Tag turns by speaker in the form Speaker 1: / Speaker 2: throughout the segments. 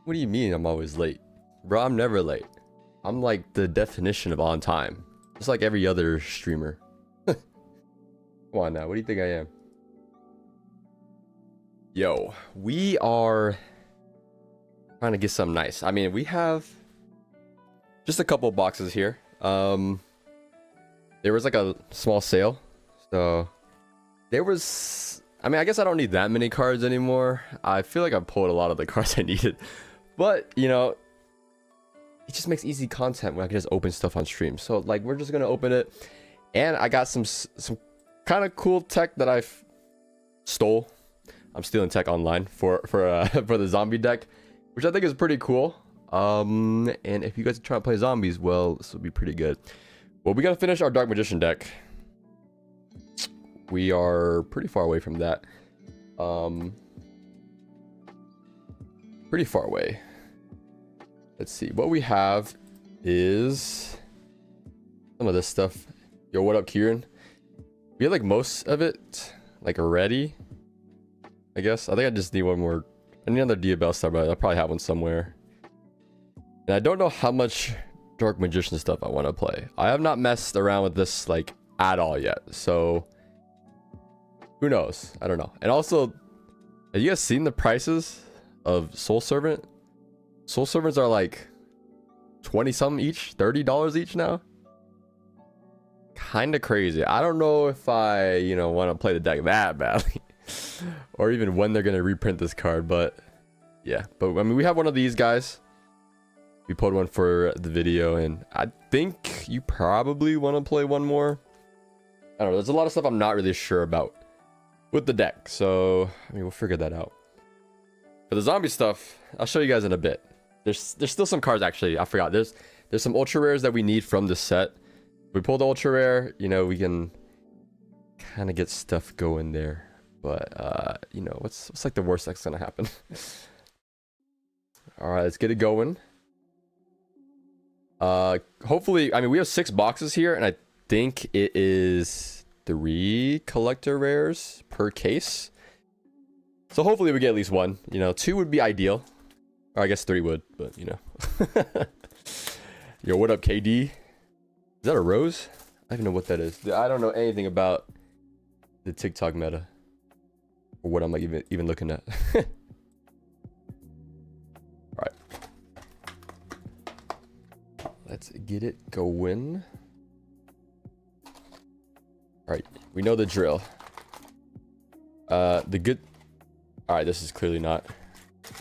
Speaker 1: What do you mean I'm always late? Bro, I'm never late. I'm like the definition of on time. Just like every other streamer. Come on now, what do you think I am? Yo, we are trying to get something nice. I mean, we have just a couple boxes here. There was like a small sale. So there was, I mean, I guess I don't need that many cards anymore. I feel like I pulled a lot of the cards I needed. But, you know, it just makes easy content when I can just open stuff on stream. So like we're just gonna open it. And I got some kind of cool tech that I stole. I'm stealing tech online for the zombie deck, which I think is pretty cool. And if you guys are trying to play zombies, well, this will be pretty good. Well, we gotta finish our Dark Magician deck. We are pretty far away from that. Pretty far away. Let's see. What we have is some of this stuff. Yo, what up, Kieran? We have like most of it like already, I guess. I think I just need one more. I need another Diabell star, but I probably have one somewhere. And I don't know how much Dark Magician stuff I want to play. I have not messed around with this like at all yet, so who knows? I don't know. And also, have you guys seen the prices of Soul Servant? Soul Servants are like 20 something each, $30 each now. Kind of crazy. I don't know if I, you know, want to play the deck that badly or even when they're going to reprint this card, but yeah. But I mean, we have one of these guys. We pulled one for the video, and I think you probably want to play one more. I don't know. There's a lot of stuff I'm not really sure about with the deck, so I mean, we'll figure that out. For the zombie stuff, I'll show you guys in a bit. There's still some cards, actually. I forgot. There's some ultra rares that we need from this set. If we pull the ultra rare, you know, we can kind of get stuff going there. But you know, what's like the worst that's gonna happen? All right, let's get it going. Hopefully, I mean, we have 6 boxes here, and I think it is 3 collector rares per case. So hopefully we get at least one. You know, 2 would be ideal. Or I guess 3 would, but you know. Yo, what up, KD? Is that a rose? I don't even know what that is. I don't know anything about the TikTok meta. Or what I'm like even looking at. Alright. Let's get it going. Alright, we know the drill. The good... Alright, this is clearly not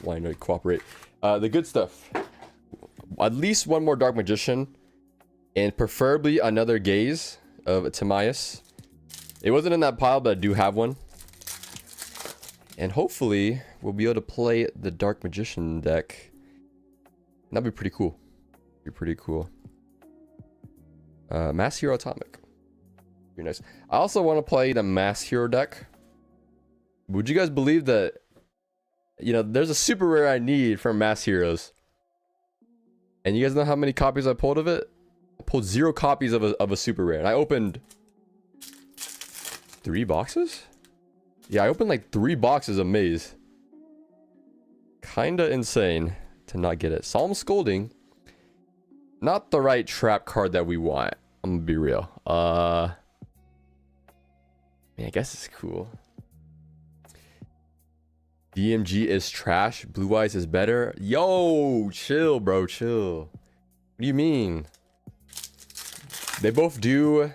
Speaker 1: wanting to cooperate. The good stuff. At least one more Dark Magician. And preferably another Gaze of Timaeus. It wasn't in that pile, but I do have one. And hopefully, we'll be able to play the Dark Magician deck. That'd be pretty cool. Be pretty cool. Mass Hero Atomic. Pretty nice. I also want to play the Mass Hero deck. Would you guys believe that, you know, there's a super rare I need from Mass Heroes? And you guys know how many copies I pulled of it? I pulled 0 copies of a super rare. And I opened 3 boxes? Yeah, I opened like 3 boxes of Maze. Kinda insane to not get it. Solemn Scolding. Not the right trap card that we want. I'm gonna be real. Man, I guess it's cool. DMG is trash. Blue Eyes is better. Yo, chill, bro, chill. What do you mean? They both do.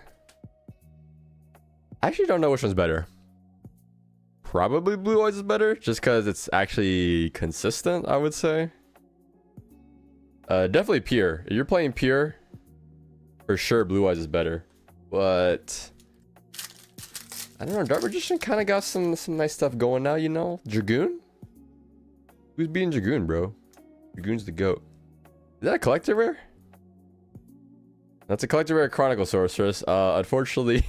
Speaker 1: I actually don't know which one's better. Probably Blue Eyes is better, just because it's actually consistent, I would say. Definitely Pure. If you're playing Pure, for sure Blue Eyes is better. But I don't know, Dark Magician kind of got some nice stuff going now, you know? Dragoon? Who's beating Dragoon, bro? Dragoon's the GOAT. Is that a collector rare? That's a collector rare Chronicle Sorceress. Unfortunately,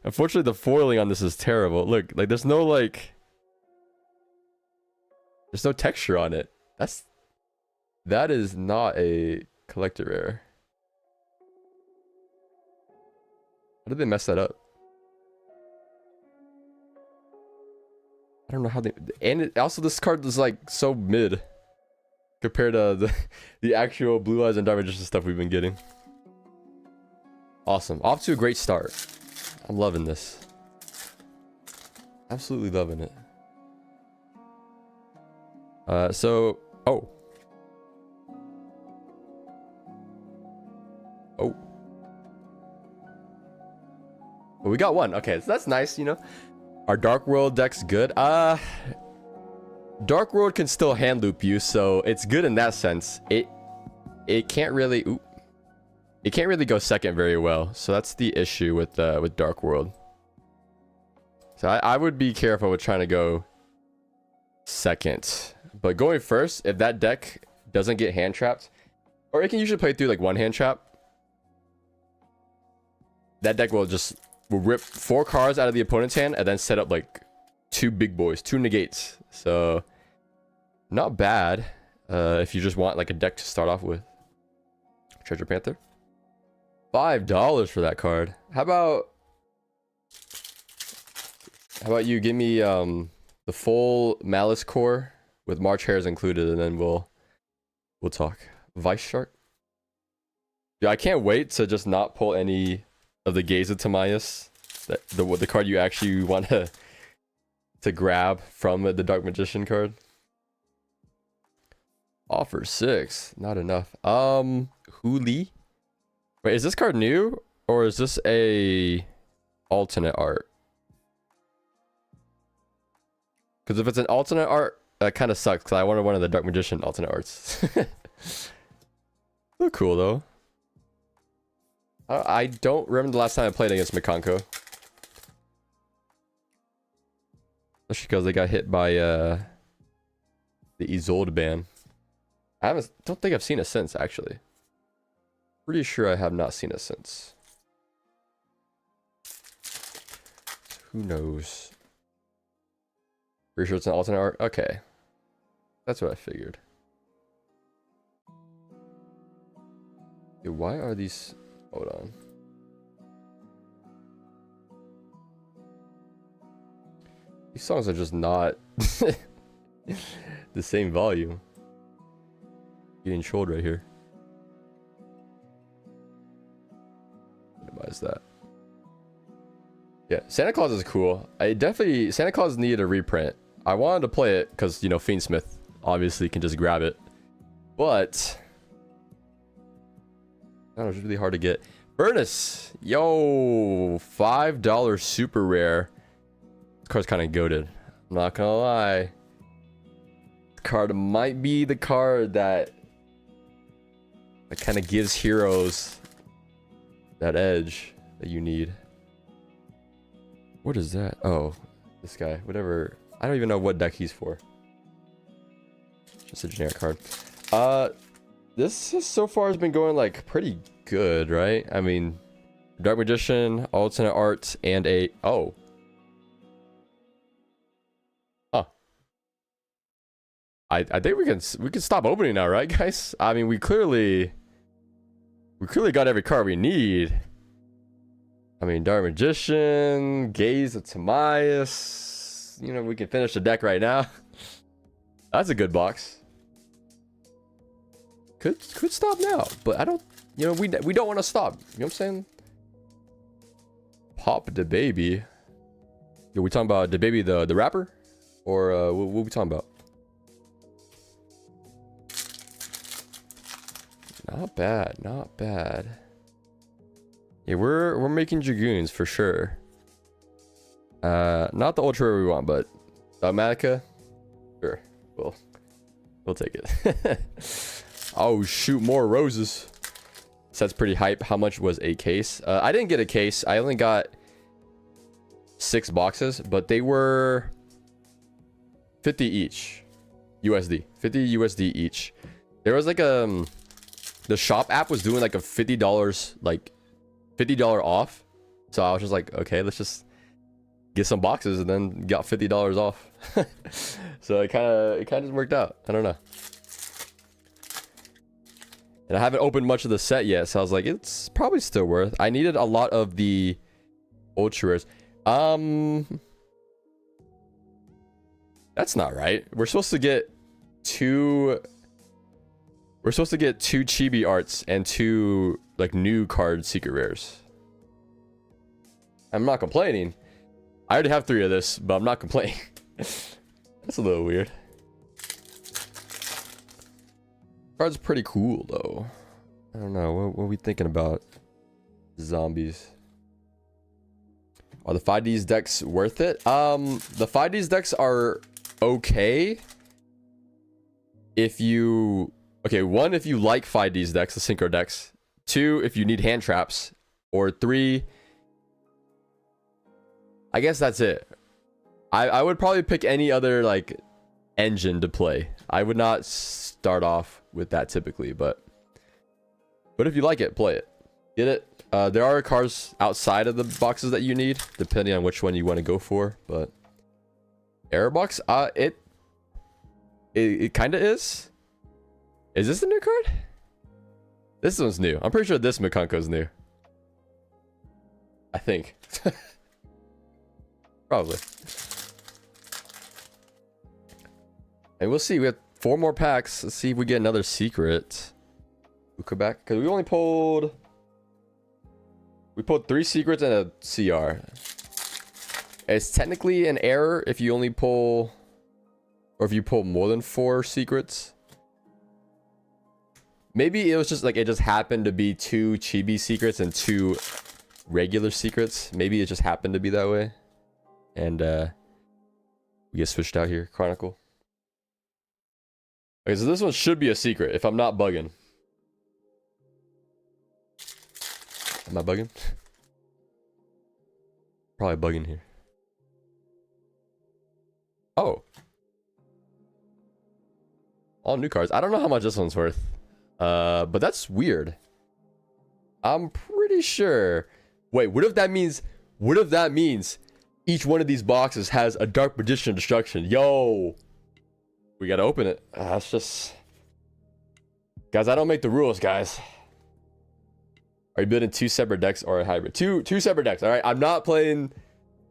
Speaker 1: the foiling on this is terrible. Look, like there's no texture on it. That is not a collector rare. How did they mess that up? I don't know how they... And also this card is like so mid. compared to the actual Blue Eyes and Dark Magician stuff we've been getting. Awesome. Off to a great start. I'm loving this. Absolutely loving it. So... Oh. Oh. Well, we got one. Okay, so that's nice, you know. Our Dark World deck's good. Dark World can still hand loop you, so it's good in that sense. It can't really... Ooh. It can't really go second very well, so that's the issue with Dark World. So I would be careful with trying to go second. But going first, if that deck doesn't get hand trapped, or it can usually play through like one hand trap, that deck will rip 4 cards out of the opponent's hand and then set up like 2 big boys, 2 negates. So not bad if you just want like a deck to start off with. Treasure Panther. $5 for that card. How about you give me the full Malice core with March Hairs included, and then we'll talk. Vice Shark. Yeah, I can't wait to just not pull any of the Gaze of Timaeus, the card you actually want to grab from the Dark Magician card. Offer 6, not enough. Huli. Wait, is this card new or is this a alternate art? Because if it's an alternate art, that kind of sucks. Because I wanted one of the Dark Magician alternate arts. Look cool though. I don't remember the last time I played against Mikanko. Especially because they got hit by the Isolde ban. Don't think I've seen it since, actually. Pretty sure I have not seen it since. Who knows? Pretty sure it's an alternate art? Okay. That's what I figured. Dude, why are these... Hold on. These songs are just not the same volume. Getting trolled right here. Minimize that. Yeah, Santa Claus is cool. Santa Claus needed a reprint. I wanted to play it because, you know, Fiendsmith obviously can just grab it. But that was really hard to get. Furnace, yo, $5 super rare. This card's kind of goated. I'm not gonna lie. This card might be the card that kind of gives heroes that edge that you need. What is that? Oh, this guy. Whatever. I don't even know what deck he's for. Just a generic card. This so far has been going like pretty good, right? I mean, Dark Magician, alternate art, and a... Oh. Huh. I think we can stop opening now, right, guys? I mean, we clearly got every card we need. I mean, Dark Magician, Gaze of Timaeus. You know, we can finish the deck right now. That's a good box. Could stop now, but I don't. You know, we don't want to stop. You know what I'm saying? Pop the baby. Yo, we talking about the baby, the rapper, or what we talking about? Not bad, not bad. Yeah, we're making Dragoons for sure. Not the ultra rare we want, but Dogmatica, sure, we'll take it. Oh shoot, more roses. So that's pretty hype. How much was a case? I didn't get a case. I only got 6 boxes, but they were 50 each USD. 50 USD each. There was like the shop app was doing like a $50 like $50 off. So I was just like, okay, let's just get some boxes, and then got $50 off. So it kind of just worked out. I don't know. And I haven't opened much of the set yet, so I was like, it's probably still worth. I needed a lot of the ultra rares. That's not right. We're supposed to get 2 We're supposed to get 2 chibi arts and 2 like new card secret rares. I'm not complaining. I already have 3 of this, but I'm not complaining. That's a little weird. Card's pretty cool though. I don't know. What are we thinking about? Zombies. Are the 5Ds decks worth it? The 5Ds decks are okay. If you... Okay, 1, if you like 5Ds decks, the synchro decks. 2, if you need hand traps. Or 3... I guess that's it. I would probably pick any other, like, engine to play. I would not start off with that typically, but if you like it, play it. Get it. There are cards outside of the boxes that you need, depending on which one you want to go for, but... Error box? It kind of is. Is this a new card? This one's new. I'm pretty sure this Mikanko's new. I think. Probably. And we'll see. We have 4 more packs. Let's see if we get another secret. We'll come back. Because we only pulled... We pulled 3 secrets and a CR. It's technically an error if you only pull... Or if you pull more than 4 secrets. Maybe it was just like it just happened to be 2 chibi secrets and 2 regular secrets. Maybe it just happened to be that way. And we get switched out here. Chronicle. Okay, so this one should be a secret if I'm not bugging. Am I bugging? Probably bugging here. Oh. All new cards. I don't know how much this one's worth. But that's weird. I'm pretty sure. Wait, what if that means each one of these boxes has a Dark Magician Destruction? Yo. We gotta open it. That's just... Guys, I don't make the rules, guys. Are you building 2 separate decks or a hybrid? Two separate decks, alright? I'm not playing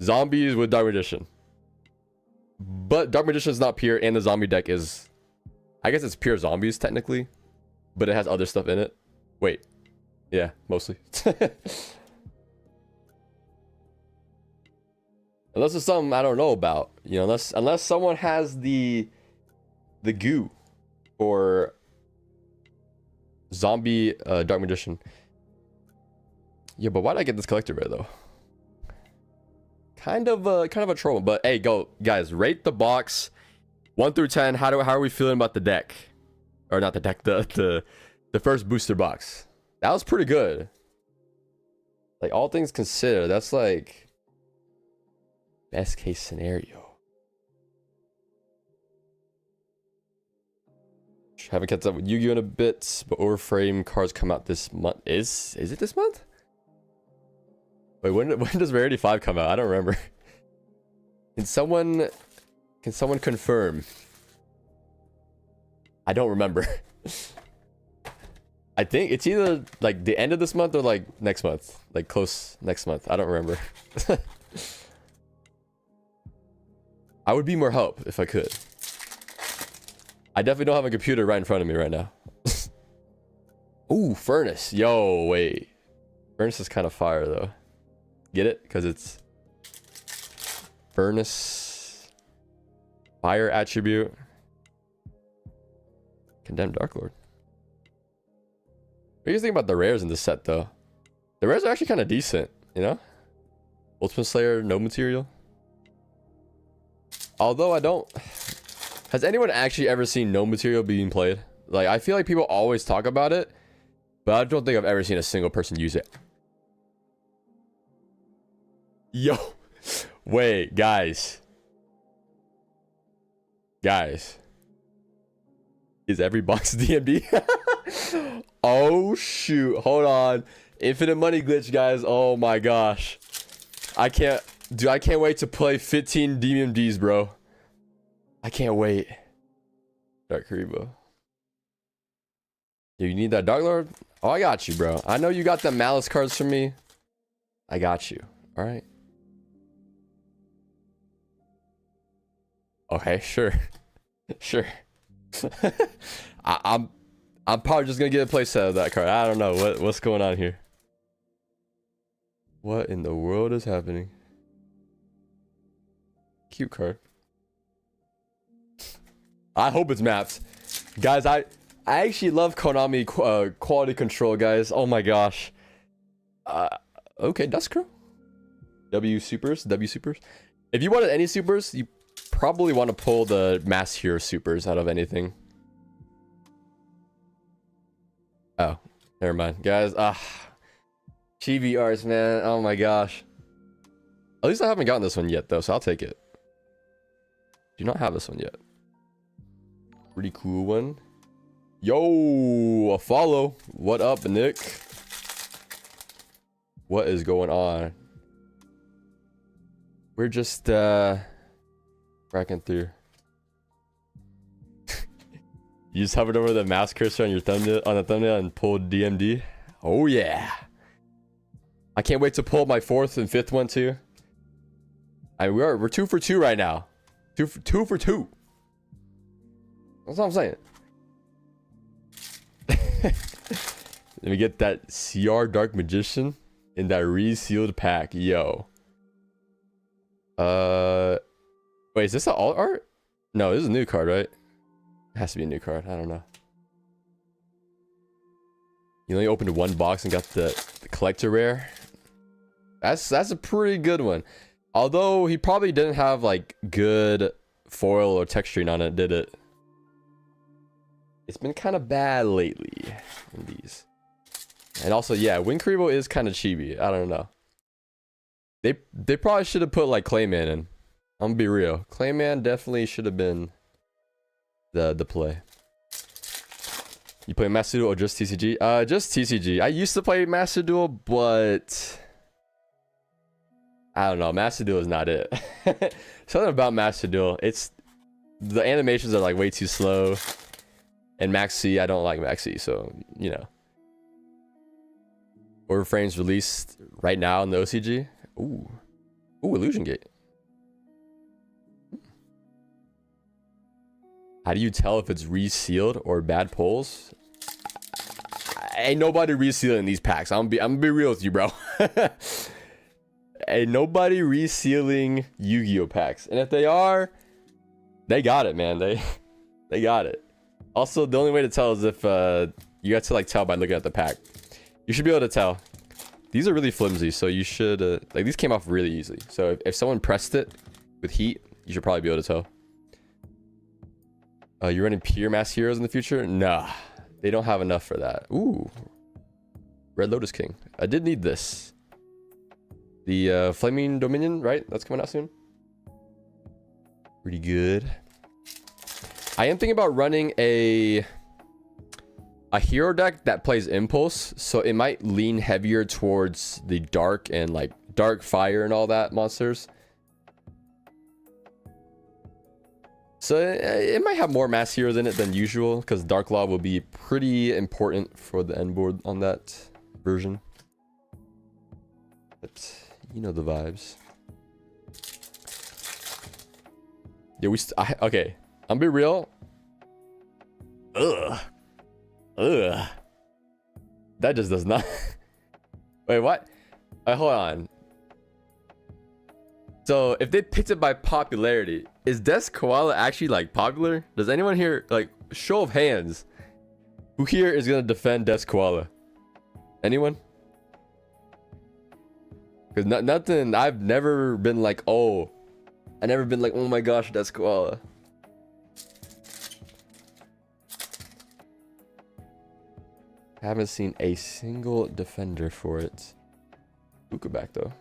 Speaker 1: zombies with Dark Magician. But Dark Magician is not pure, and the zombie deck is... I guess it's pure zombies, technically. But it has other stuff in it. Wait. Yeah, mostly. Unless it's something I don't know about. You know, unless someone has the goo or zombie Dark Magician. Yeah, but why did I get this collector rare though? Kind of a troll. But hey, go guys, rate the box 1 through 10. How are we feeling about the deck? Or not the deck, the first booster box. That was pretty good. Like, all things considered, that's like best case scenario. Haven't kept up with Yu-Gi-Oh in a bit, but Overframe cards come out this month. Is it this month? Wait, when does Rarity 5 come out? I don't remember. Can someone confirm? I don't remember. I think it's either like the end of this month or like next month. Like close next month. I don't remember. I would be more help if I could. I definitely don't have a computer right in front of me right now. Ooh, Furnace. Yo, wait. Furnace is kind of fire though. Get it? Because it's Furnace. Fire attribute. Condemned Dark Lord. What do you think about the rares in this set though? The rares are actually kind of decent, you know? Ultimate Slayer, no material. Although I don't... Has anyone actually ever seen no material being played? Like, I feel like people always talk about it, but I don't think I've ever seen a single person use it. Yo. Wait, guys. Guys. Is every box DMD? Oh, shoot. Hold on. Infinite money glitch, guys. Oh, my gosh. I can't wait to play 15 DMDs, bro. I can't wait. Dark Karibo. You need that Dark Lord? Oh, I got you, bro. I know you got the Malice cards from me. I got you. All right. Okay, sure. Sure. I'm I'm probably just gonna get a playset of that card. I don't know what's going on here. What in the world is happening? Cute card. I hope it's mapped. Guys, I actually love Konami quality control, guys. Oh my gosh. Okay, Dust Crow. W supers. If you wanted any supers, you probably want to pull the Mass Hero supers out of anything. Oh, never mind. Guys, Chibi arts, man. Oh my gosh. At least I haven't gotten this one yet, though, so I'll take it. Do not have this one yet. Pretty cool one. Yo, a follow. What up, Nick? What is going on? We're just cracking through. You just hovered over the mouse cursor on your thumbnail and pulled DMD. Oh yeah. I can't wait to pull my 4th and 5th one too. We're 2 for 2 right now. 2 for 2. That's what I'm saying. Let me get that CR Dark Magician in that resealed pack. Yo. Wait, is this an alt art? No, this is a new card, right? It has to be a new card. I don't know. You only opened one box and got the collector rare. That's a pretty good one. Although he probably didn't have like good foil or texturing on it, did it? It's been kind of bad lately in these. And also, yeah, Winkrivo is kind of chibi. I don't know. They probably should have put like Clayman in. I'm gonna be real. Clayman definitely should have been the play. You play Master Duel or just TCG? Just TCG. I used to play Master Duel, but I don't know. Master Duel is not it. Something about Master Duel. It's the animations are like way too slow. And Max C, I don't like Max C, so you know. Order frames released right now in the OCG. Ooh, Illusion Gate. How do you tell if it's resealed or bad pulls? Ain't nobody resealing these packs. I'm gonna be real with you, bro. Ain't nobody resealing Yu-Gi-Oh packs, and if they are, they got it, man. They got it. Also, the only way to tell is if you have to like tell by looking at the pack. You should be able to tell. These are really flimsy, so you should like these came off really easily. So if someone pressed it with heat, you should probably be able to tell. You're running pure Mass Heroes in the future? Nah, they don't have enough for that. Ooh, Red Lotus King. I did need this. The Flaming Dominion, right? That's coming out soon. Pretty good. I am thinking about running a hero deck that plays Impulse, so it might lean heavier towards the dark and like dark fire and all that monsters. So it might have more Mass Heroes in it than usual, because Dark Law will be pretty important for the end board on that version. But you know the vibes. Yeah, okay. I'm gonna be real. Ugh. That just does not. Wait, what? Wait, hold on. So if they picked it by popularity, is Des Koala actually like popular? Does anyone here, like, show of hands, who here is gonna defend Des Koala? Anyone? Because nothing. I've never been like, oh, I never been like, oh my gosh, Des Koala. I haven't seen a single defender for it. Luka back though.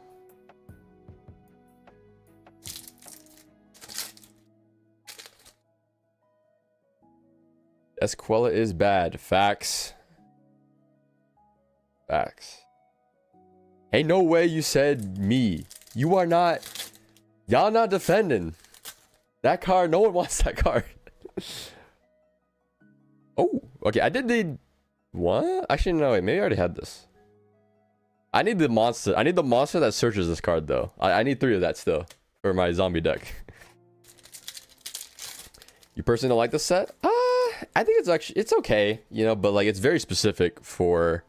Speaker 1: Esquella is bad. Facts. Facts. Hey, no way you said me. You are not. Y'all not defending. That card, no one wants that card. Oh, okay. I did need. What? Actually, no, wait. Maybe I already had this. I need the monster. I need the monster that searches this card, though. I need 3 of that still for my zombie deck. You personally don't like the set? I think it's okay, you know, but like it's very specific for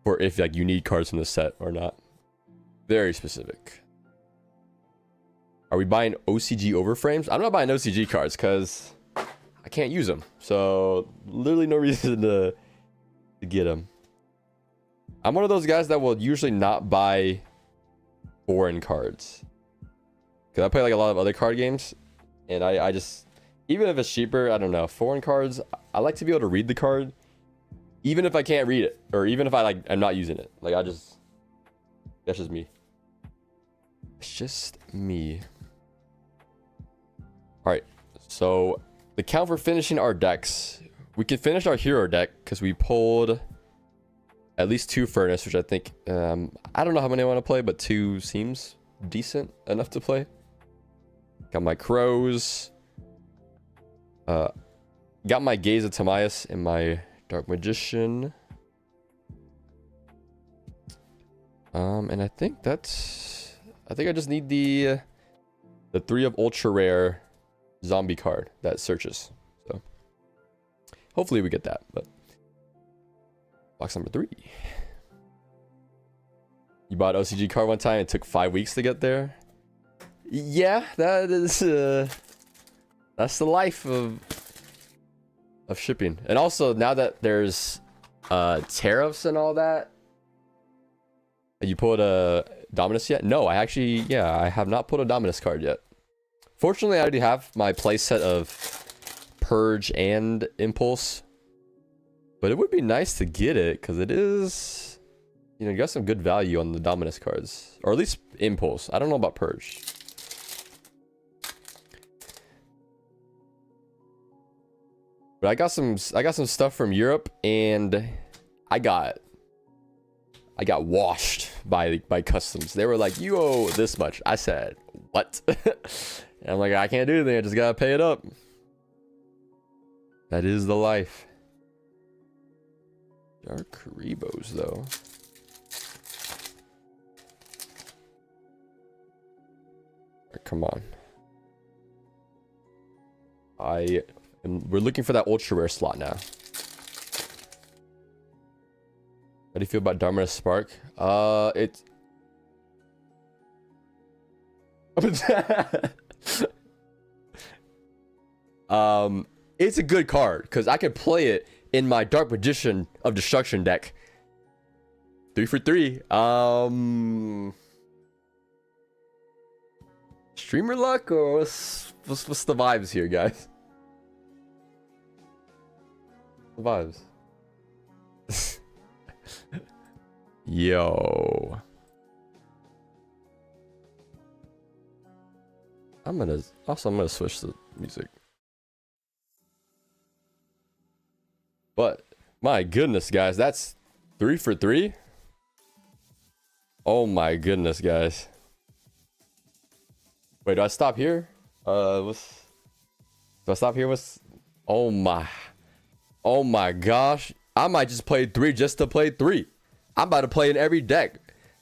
Speaker 1: if like you need cards from the set or not. Very specific. Are we buying OCG overframes? I'm not buying OCG cards because I can't use them. So literally no reason to get them. I'm one of those guys that will usually not buy foreign cards. Because I play like a lot of other card games. And I just, even if it's cheaper, I don't know. Foreign cards, I like to be able to read the card. Even if I can't read it. Or even if I'm not using it. Like that's just me. It's just me. Alright. So the count for finishing our decks. We can finish our hero deck because we pulled at least 2 furnace, which I think I don't know how many I want to play, but 2 seems decent enough to play. Got my crows. Got my Gaze of Timaeus and my Dark Magician. And I think I just need the 3 of ultra rare zombie card that searches. So hopefully we get that. But box number 3. You bought OCG card one time and it took 5 weeks to get there. Yeah, that is that's the life of shipping. And also now that there's tariffs and all that. You pulled a Dominus yet? No, I have not pulled a Dominus card yet. Fortunately, I already have my playset of Purge and Impulse. But it would be nice to get it, because it is, you know, you got some good value on the Dominus cards. Or at least Impulse. I don't know about Purge. But I got some stuff from Europe, and I got washed by customs. They were like, you owe this much. I said, what? And I'm like, I can't do anything. I just gotta pay it up. That is the life. Dark Rebos, though. Right, come on. We're looking for that ultra rare slot now. How do you feel about Dharma Spark? It's it's a good card because I can play it in my Dark Magician of Destruction deck. 3 for 3. Streamer luck or what's the vibes here, guys? The vibes. Yo. I'm gonna switch the music. But my goodness, guys, that's 3 for 3. Oh my goodness, guys. Wait, do I stop here? Do I stop here? Oh my gosh. I might just play 3 just to play 3. I'm about to play in every deck.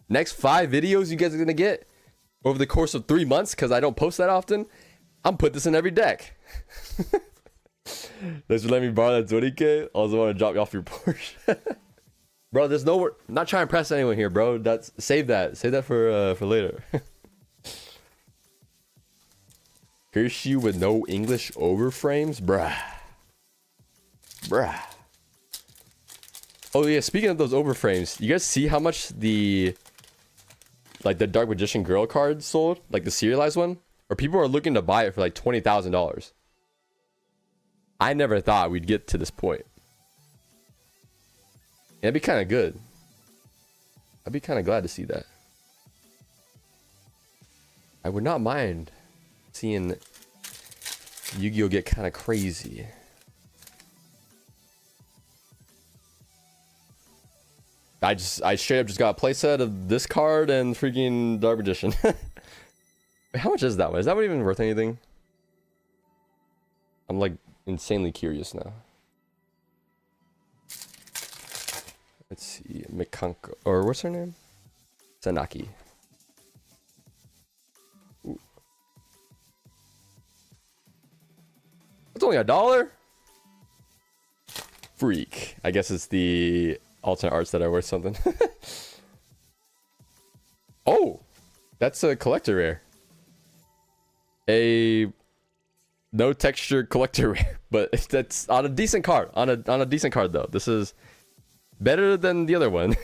Speaker 1: Next 5 videos you guys are gonna get over the course of 3 months, because I don't post that often. I'm putting this in every deck. Thanks for letting me borrow that 20k. Also want to drop you off your Porsche. Bro, there's nowhere. I'm not trying to press anyone here, bro. Save that for later. Curse you with no English overframes, bruh. Oh yeah, speaking of those overframes, you guys see how much the Dark Magician girl card sold, like the serialized one? Or people are looking to buy it for like $20,000. I never thought we'd get to this point. That'd be kind of good. I'd be kind of glad to see that. I would not mind seeing Yu-Gi-Oh get kind of crazy. I straight up just got a playset of this card and freaking Dark Magician. Wait, how much is that one? Is that one even worth anything? I'm like insanely curious now. Let's see, Mikanko, or what's her name? Sanaki. Ooh. It's only $1. freak. I guess it's the alternate arts that are worth something. Oh, that's a collector rare. A no texture collector rare, but that's on a decent card. On a decent card though. This is better than the other one.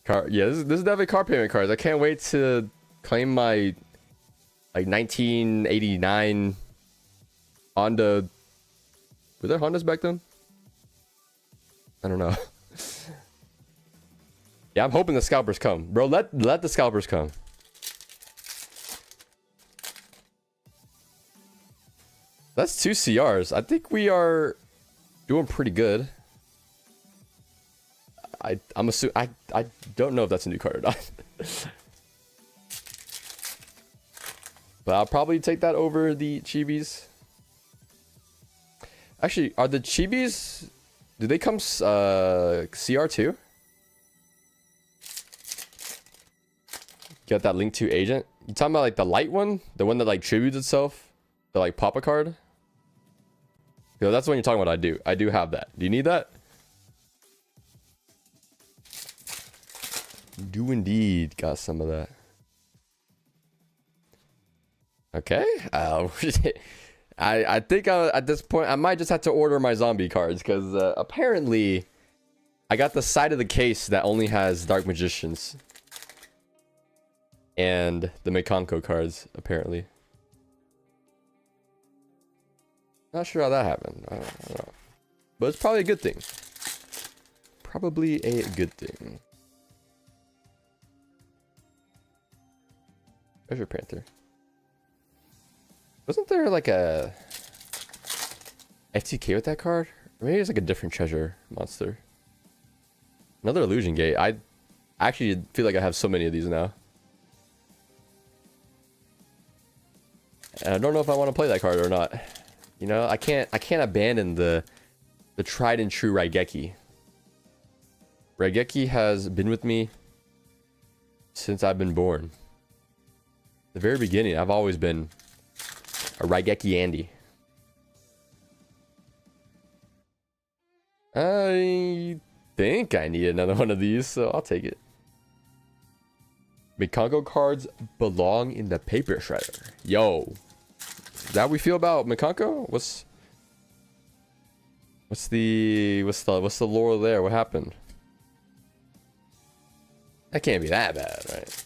Speaker 1: Yeah, this is definitely car payment cards. I can't wait to claim my like 1989 Honda. Were there Hondas back then? I don't know. Yeah, I'm hoping the scalpers come, bro. Let the scalpers come. That's 2 CRs. I think we are doing pretty good. I'm assuming I don't know if that's a new card or not. But I'll probably take that over the Chibis. Actually, are the Chibis, do they come CR2? Get that link to agent. You talking about like the light one? The one that like tributes itself? The like Papa card? Yo, that's the one you're talking about. I do have that. Do you need that? Do indeed got some of that. Okay. I think at this point I might just have to order my zombie cards because apparently I got the side of the case that only has Dark Magicians and the Mekonko cards apparently. Not sure how that happened. I don't know. But it's probably a good thing. Probably a good thing. Treasure Panther. Wasn't there like a FTK with that card? Or maybe it's like a different treasure monster. Another Illusion Gate. I actually feel like I have so many of these now. And I don't know if I want to play that card or not. You know, I can't abandon the tried and true Raigeki. Raigeki has been with me since I've been born. The very beginning, I've always been a Raigeki Andy. I think I need another one of these, so I'll take it. Mekonko cards belong in the paper shredder. Yo. Is that how we feel about Mekonko? What's the lore there? What happened? That can't be that bad, right?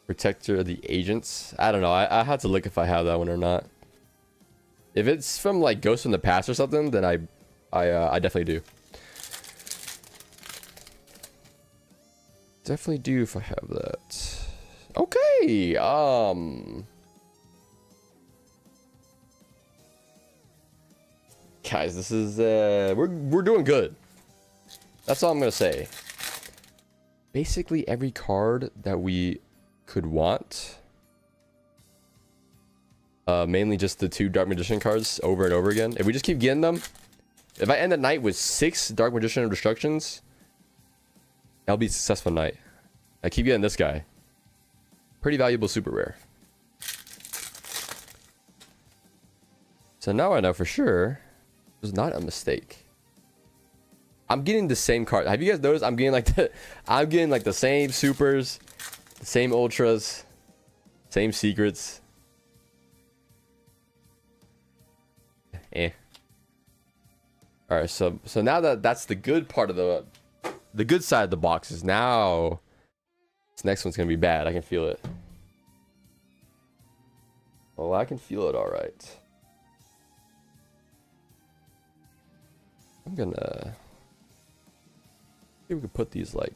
Speaker 1: Protector of the Agents. I don't know. I have to look if I have that one or not. If it's from like Ghost from the Past or something, then I definitely do. Definitely do if I have that. Okay. Guys, this is we're doing good. That's all I'm gonna say. Basically every card that we could want. Mainly just the 2 Dark Magician cards over and over again. If we just keep getting them, if I end the night with 6 Dark Magician of Destructions, that'll be a successful night. I keep getting this guy. Pretty valuable super rare. So now I know for sure it was not a mistake. I'm getting the same card. Have you guys noticed I'm getting like the same supers, the same ultras, same secrets. Eh. All right, so now that's the good part of the good side of the boxes. Now this next one's gonna be bad. I can feel it. Well, I can feel it all right. I'm gonna see if we could put these like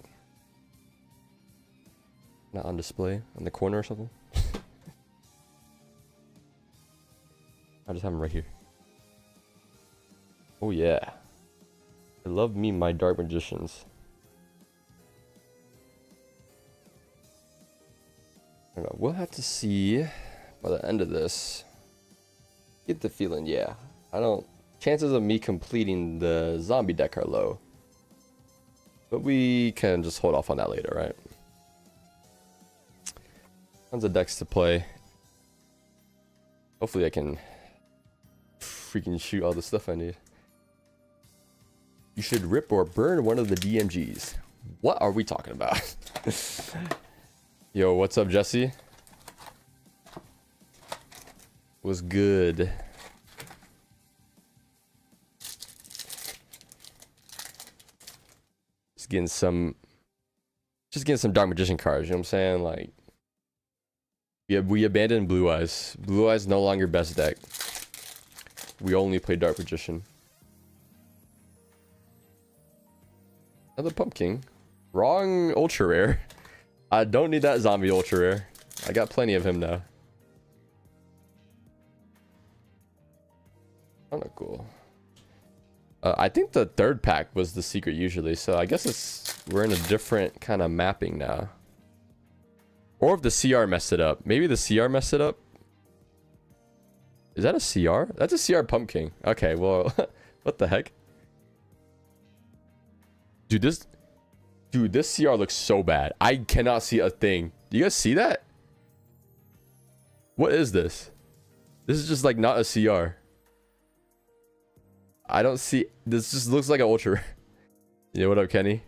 Speaker 1: not on display on the corner or something. I just have them right here. Oh yeah, I love me my Dark Magicians. I don't know. We'll have to see by the end of this. Get the feeling, yeah. I don't. Chances of me completing the zombie deck are low. But we can just hold off on that later, right? Tons of decks to play. Hopefully I can freaking shoot all the stuff I need. You should rip or burn one of the DMGs. What are we talking about? Yo, what's up, Jesse? What's good? Just getting some Dark Magician cards, you know what I'm saying? Like, yeah, we abandoned Blue Eyes. Blue Eyes no longer best deck. We only play Dark Magician. Another Pumpkin. Wrong ultra rare. I don't need that zombie ultra rare. I got plenty of him now. Oh, no, cool. I think the third pack was the secret usually, so I guess we're in a different kind of mapping now. Or if the CR messed it up. Maybe the CR messed it up. Is that a CR? That's a CR Pumpkin. Okay, well, what the heck? Dude, this CR looks so bad. I cannot see a thing. Do you guys see that? What is this? This is just like not a CR. I don't see. This just looks like an ultra. You know what up, Kenny?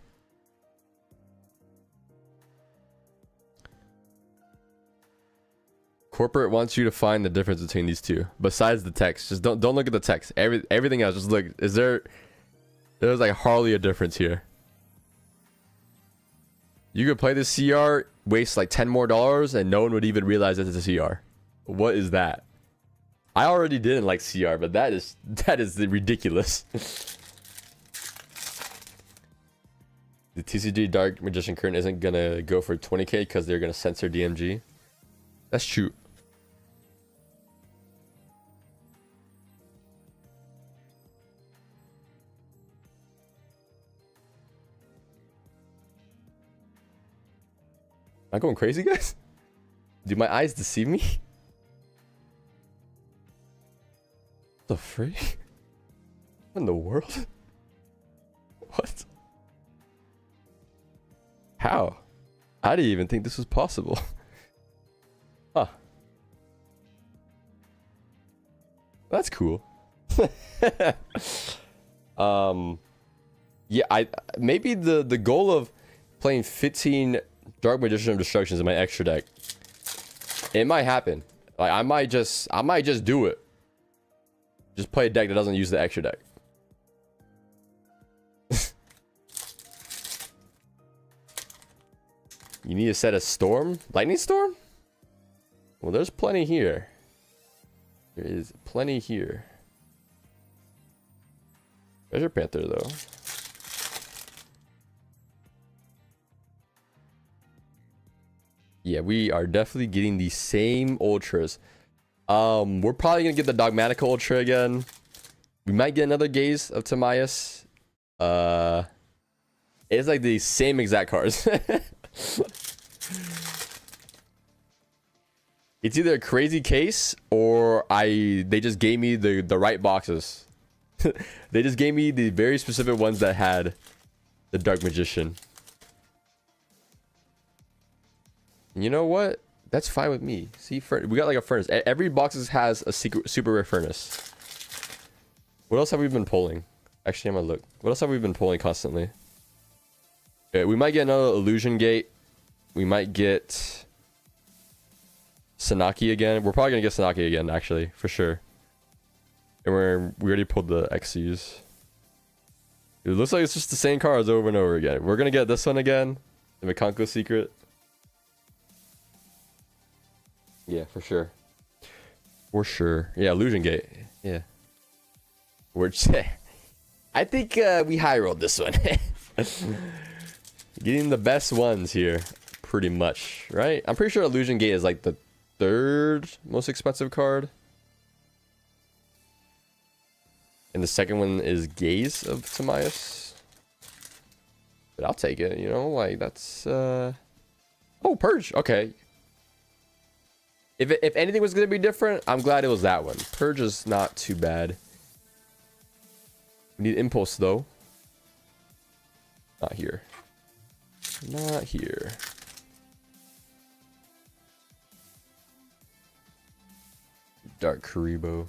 Speaker 1: Corporate wants you to find the difference between these two. Besides the text, just don't look at the text. Everything else, just look. There's like hardly a difference here. You could play the CR, waste like $10 more, and no one would even realize that it's a CR. What is that? I already didn't like CR, but that is ridiculous. The TCG Dark Magician current isn't gonna go for 20k because they're gonna censor DMG. That's true. Am I going crazy, guys? Do my eyes deceive me? What the freak? What in the world? What? How? I didn't even think this was possible. Huh. That's cool. Yeah, maybe the goal of playing 15 Dark Magician of Destructions in my extra deck, it might happen. Like I might just do it. Just play a deck that doesn't use the extra deck. You need to set a storm? Lightning storm? Well, there's plenty here. There is plenty here. Treasure Panther, though. Yeah, we are definitely getting the same ultras. We're probably gonna get the Dogmatic Ultra again. We might get another Gaze of Timaeus. It's like the same exact cards. It's either a crazy case or they just gave me the right boxes. They just gave me the very specific ones that had the Dark Magician. You know what? That's fine with me. See, we got like a furnace. Every box has a secret super rare furnace. What else have we been pulling? Actually, I'm gonna look. What else have we been pulling constantly? Okay, we might get another Illusion Gate. We might get Sanaki again. We're probably gonna get Sanaki again, actually, for sure. And we already pulled the XCs. It looks like it's just the same cards over and over again. We're gonna get this one again, the Mikanko Secret. Yeah, for sure. For sure. Yeah, Illusion Gate. Yeah. I think we high rolled this one. Getting the best ones here, pretty much, right? I'm pretty sure Illusion Gate is like the third most expensive card. And the second one is Gaze of Timaeus. But I'll take it, you know, like that's oh, Purge. Okay. If anything was gonna be different, I'm glad it was that one. Purge is not too bad. We need Impulse though. Not here. Not here. Dark Karibo.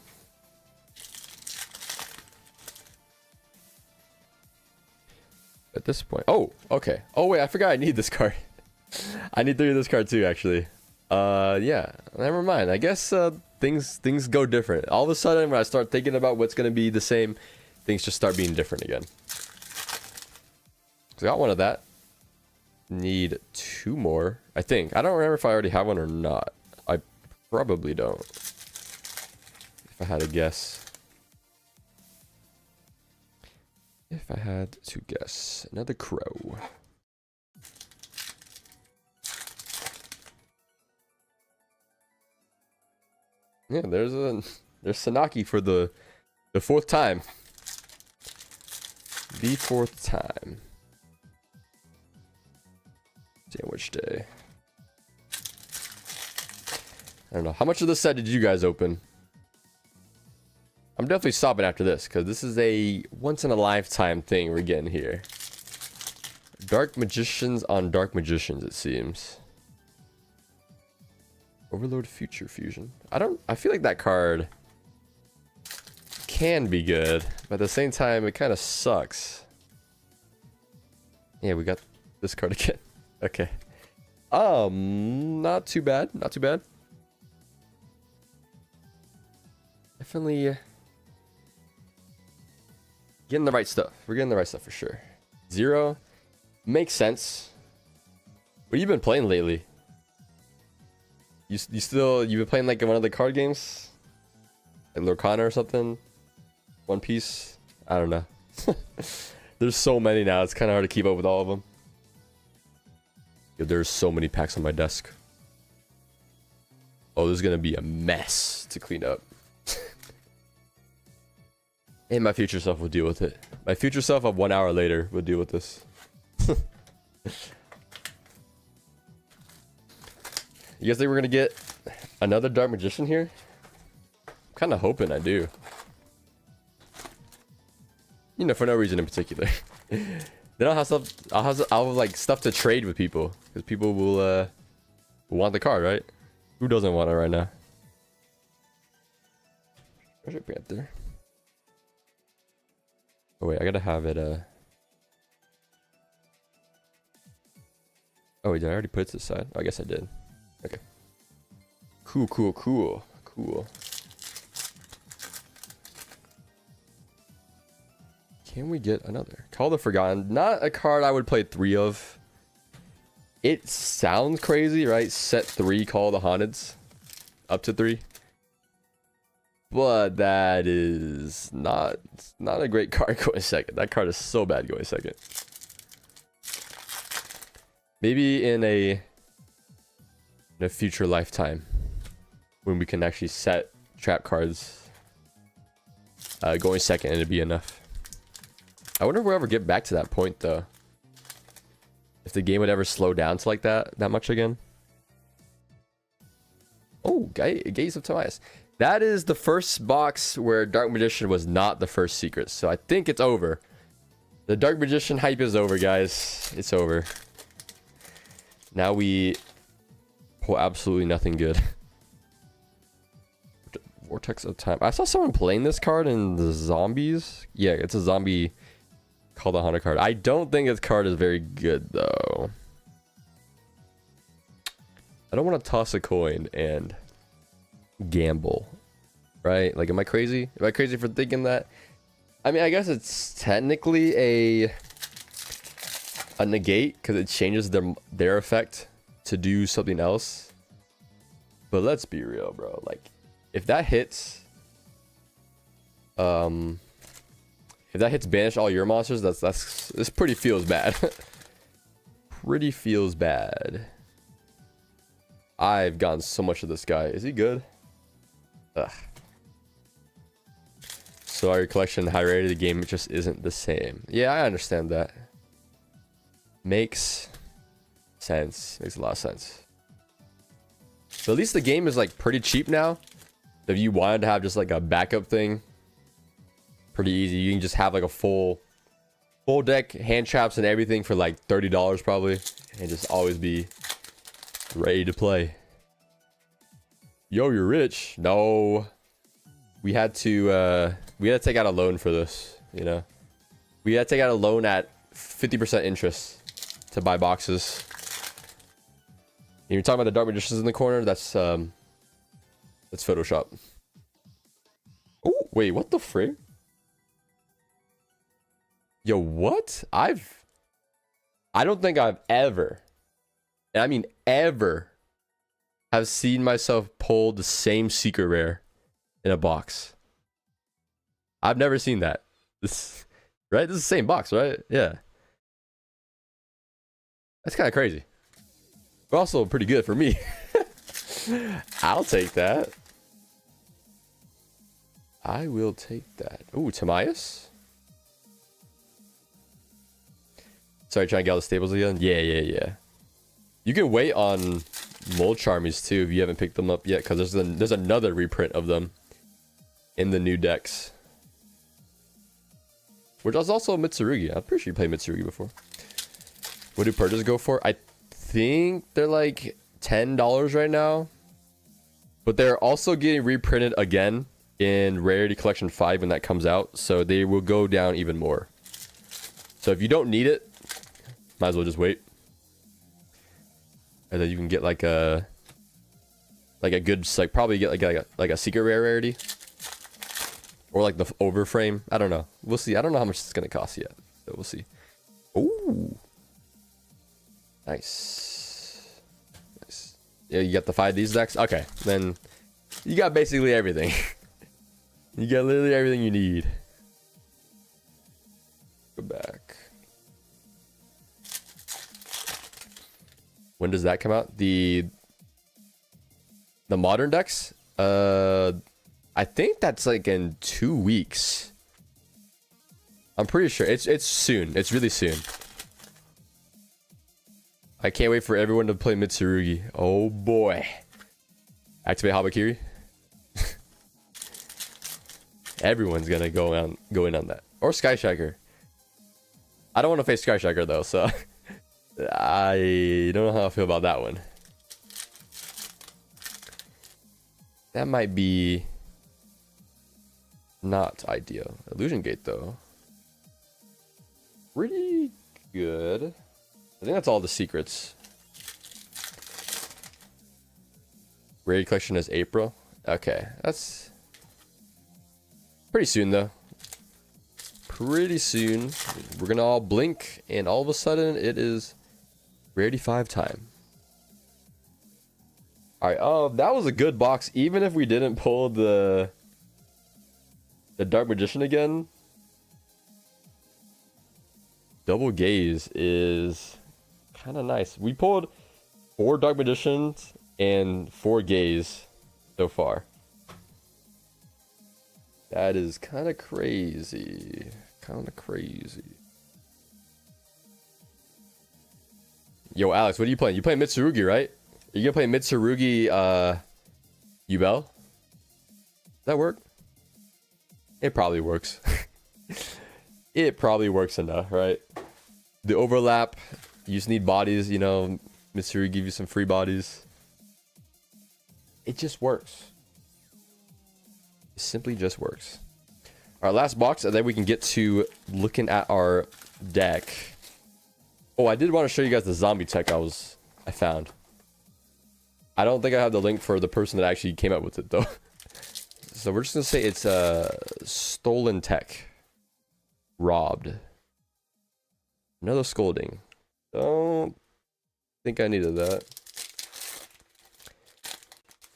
Speaker 1: at this point. Oh, okay. Oh wait, I forgot I need this card. I need 3 of this card too, actually. Yeah, never mind. I guess things go different. All of a sudden, when I start thinking about what's gonna be the same, things just start being different again. So I got one of that. Need 2 more, I think. I don't remember if I already have one or not. I probably don't. If I had to guess. If I had to guess. Another crow. Yeah, there's Sanaki for the 4th time. The 4th time. Sandwich day. I don't know. How much of this set did you guys open? I'm definitely stopping after this, because this is a once-in-a-lifetime thing we're getting here. Dark Magicians on Dark Magicians, it seems. Overlord Future Fusion. I feel like that card can be good, but at the same time, it kind of sucks. Yeah, we got this card again. Okay. Not too bad. Not too bad. Definitely getting the right stuff. We're getting the right stuff for sure. 0 makes sense. What have you been playing lately? You've been playing like one of the card games? Like Lorcana or something? One Piece? I don't know. There's so many now, it's kind of hard to keep up with all of them. Yo, there's so many packs on my desk. Oh, this is gonna be a mess to clean up. And my future self will deal with it. My future self of 1 hour later will deal with this. You guys think we're gonna get another Dark Magician here? I'm kind of hoping I do. You know, for no reason in particular. Then I'll have stuff. I'll have like stuff to trade with people, because people will want the card, right? Who doesn't want it right now? Treasure Panther. Oh wait, I gotta have it. Oh wait, did I already put it to the side? Oh, I guess I did. Okay. Cool, cool, cool, cool. Can we get another? Call the Forgotten. Not a card I would play 3 of. It sounds crazy, right? Set 3, Call the Haunteds. Up to 3. But that is not a great card going second. That card is so bad going second. Maybe in a future lifetime, when we can actually set trap cards going second, and it'd be enough. I wonder if we'll ever get back to that point, though. If the game would ever slow down to like that much again. Oh, Gaze of Timaeus. That is the first box where Dark Magician was not the first secret. So I think it's over. The Dark Magician hype is over, guys. It's over. Now we pull absolutely nothing good. Vortex of Time. I saw someone playing this card in the zombies. Yeah, it's a zombie called the Hunter card. I don't think this card is very good, though. I don't want to toss a coin and gamble, right? Like, am I crazy? Am I crazy for thinking that? I mean, I guess it's technically a negate, because it changes their effect to do something else. But let's be real, bro. Like, if that hits, banish all your monsters, this pretty feels bad. Pretty feels bad. I've gotten so much of this guy. Is he good? Ugh. Sorry, collection high rate of the game, it just isn't the same. Yeah, I understand that. Makes sense. Makes a lot of sense. So at least the game is like pretty cheap now. If you wanted to have just like a backup thing, pretty easy. You can just have like a full deck, hand traps and everything for like $30 probably, and just always be ready to play. Yo, you're rich. No, we had to take out a loan for this, you know. We had to take out a loan at 50% interest to buy boxes. And you're talking about the Dark Magicians in the corner. That's Photoshop. Oh wait, what the frick? Yo, what? I don't think I've ever, and I mean ever, have seen myself pull the same secret rare in a box. I've never seen that. This, right? This is the same box, right? Yeah. That's kind of crazy. But also pretty good for me. I'll take that. I will take that. Ooh, Tamias? Sorry, trying to get all the staples again? Yeah. You can wait on Mold Charmies too if you haven't picked them up yet, because there's another reprint of them in the new decks. Which was also Mitsurugi. I'm pretty sure you played Mitsurugi before. What do purges go for? I think they're like $10 right now. But they're also getting reprinted again in Rarity Collection 5 when that comes out. So they will go down even more. So if you don't need it, might as well just wait. And then you can get like a good, like probably get like a secret rarity. Or like the overframe. I don't know. We'll see. I don't know how much it's going to cost yet. So we'll see. Ooh. Nice. Yeah, you got the 5 of these decks? Okay. Then you got basically everything. You got literally everything you need. Go back. When does that come out? The modern decks? I think that's like in 2 weeks. I'm pretty sure it's soon. It's really soon. I can't wait for everyone to play Mitsurugi. Oh boy. Activate Habakiri. Everyone's gonna go in on that. Or Sky Striker. I don't want to face Sky Striker though, so I don't know how I feel about that one. That might be not ideal. Illusion Gate though. Pretty good. I think that's all the secrets. Raid collection is April. Okay, that's pretty soon though. Pretty soon. We're gonna all blink and all of a sudden it is Rarity 5 time. Alright, that was a good box. Even if we didn't pull the Dark Magician again. Double Gaze is kind of nice. We pulled 4 Dark Magicians and 4 Gaze so far. That is kind of crazy. Yo, Alex, what are you playing? You playing Mitsurugi, right? Are you gonna play Mitsurugi, Yubel? Does that work? It probably works. It probably works enough, right? The overlap, you just need bodies, you know, Mitsurugi give you some free bodies. It just works. It simply just works. Our last box, and then we can get to looking at our deck. Oh, I did want to show you guys the zombie tech I found. I don't think I have the link for the person that actually came up with it though. So we're just gonna say it's stolen tech. Robbed. Another scolding. Don't think I needed that.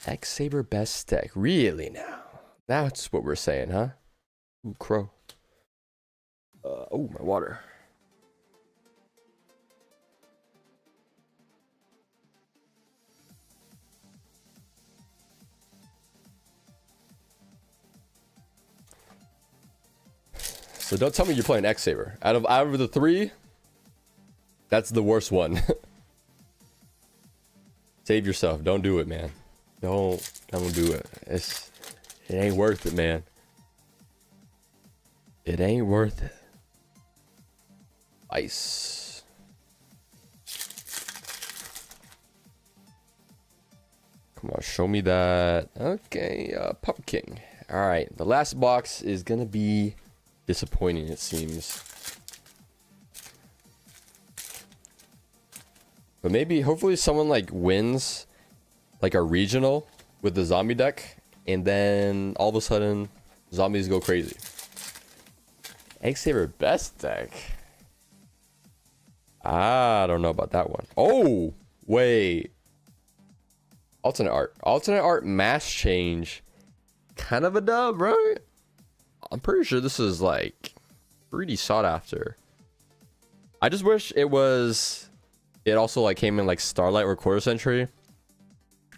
Speaker 1: X-Saber best tech. Really now? That's what we're saying, huh? Ooh, crow. Oh, my water. So don't tell me you're playing X-Saber. Out of the 3, that's the worst one. Save yourself. Don't do it, man. Don't do it. It ain't worth it, man. It ain't worth it. Ice. Come on, show me that. Okay, Pumpkin. All right, the last box is gonna be disappointing, it seems. But maybe, hopefully someone like wins like a regional with the zombie deck. And then all of a sudden, zombies go crazy. Egg Saver best deck. I don't know about that one. Oh, wait. Alternate art. Alternate art mass change. Kind of a dub, right? I'm pretty sure this is like pretty sought after. I just wish it was... It also like came in like Starlight or Quarter Century.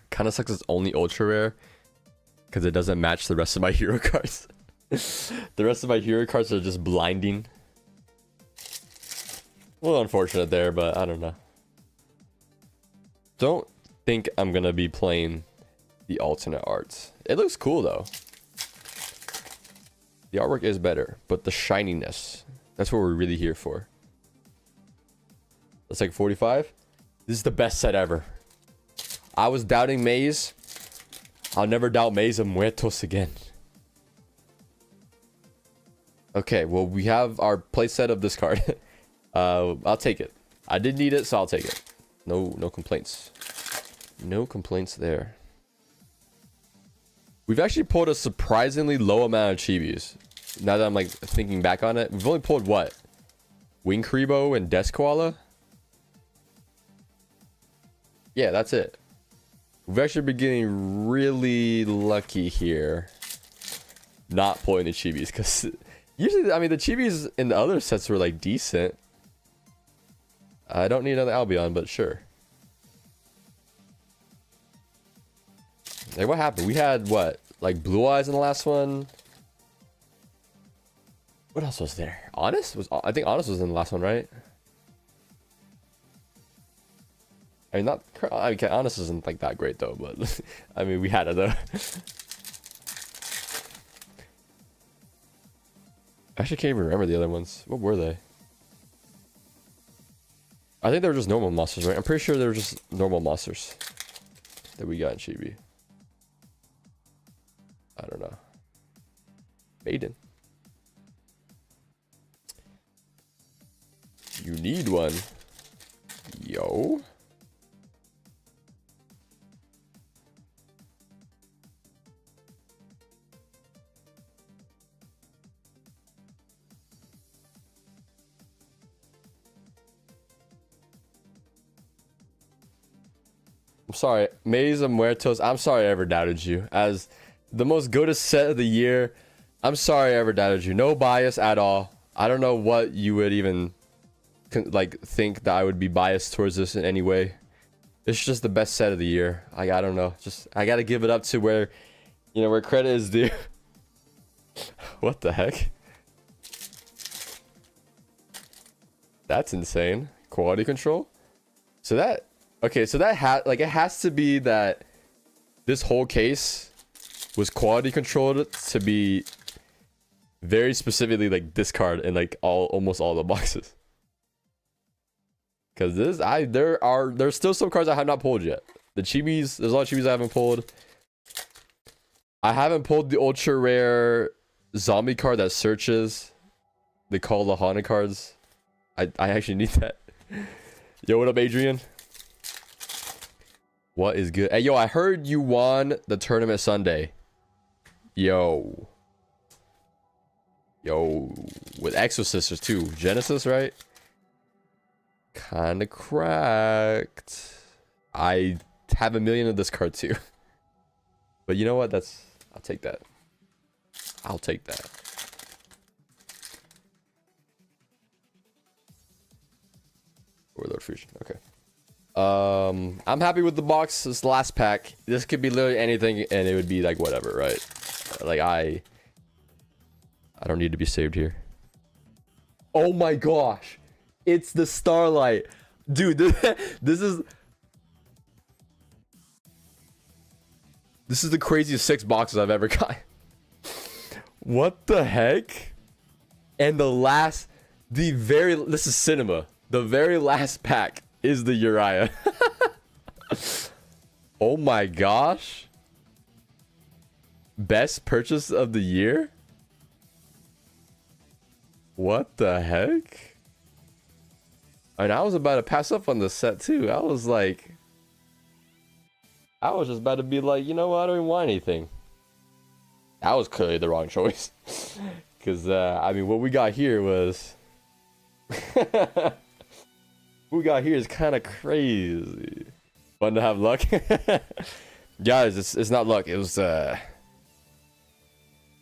Speaker 1: Kind of sucks it's only ultra rare. Because it doesn't match the rest of my hero cards. The rest of my hero cards are just blinding. A little unfortunate there, but I don't know. Don't think I'm gonna be playing the alternate arts. It looks cool though. The artwork is better, but the shininess, that's what we're really here for. That's like 45. This is the best set ever. I was doubting Maze. I'll never doubt Maze of Muertos again. Okay, well, we have our playset of this card. I'll take it. I did need it, so I'll take it. No complaints. No complaints there. We've actually pulled a surprisingly low amount of chibis. Now that I'm like thinking back on it, we've only pulled what? Wing Kribo and Death Koala? Yeah, that's it. We've actually been getting really lucky here. Not pulling the chibis, because usually, I mean, the chibis in the other sets were like decent. I don't need another Albion, but sure. Like, what happened? We had what? Like Blue Eyes in the last one. What else was there? Honest? I think Honest was in the last one, right? I mean, not... Okay, Honest isn't like that great though, but... I mean, we had it though. I actually can't even remember the other ones. What were they? I think they were just normal monsters, right? I'm pretty sure they were just normal monsters that we got in Chibi. I don't know. Maiden. You need one. Yo. I'm sorry, Maze of Muertos. I'm sorry I ever doubted you. As the most goated set of the year, I'm sorry I ever doubted you. No bias at all. I don't know what you would even like think that I would be biased towards this in any way. It's just the best set of the year. I don't know. Just I gotta give it up to where, you know, where credit is due. What the heck? That's insane. Quality control. So that. Okay, so that like it has to be that this whole case was quality controlled to be very specifically like this card in like almost all the boxes. Because there's still some cards I have not pulled yet. The chibis, there's a lot of chibis I haven't pulled. I haven't pulled the ultra rare zombie card that searches. They call the haunted cards. I actually need that. Yo, what up, Adrian? What is good? Hey, yo, I heard you won the tournament Sunday. Yo. With Exo Sisters too. Genesis, right? Kinda cracked. I have 1 million of this card too. But you know what? I'll take that. I'll take that. Warlord Fusion. Okay. I'm happy with the box. This last pack. This could be literally anything and it would be like whatever, right? Like I don't need to be saved here. Oh my gosh. It's the Starlight. Dude, this is the craziest 6 boxes I've ever got. What the heck? And this is cinema. The very last pack is the Uriah. Oh my gosh. Best purchase of the year? What the heck? And I was about to pass up on this set too. I was just about to be like, you know what? I don't even want anything. That was clearly the wrong choice. Because, I mean, what we got here was... what we got here is kind of crazy. Fun to have luck. Guys, it's not luck. It's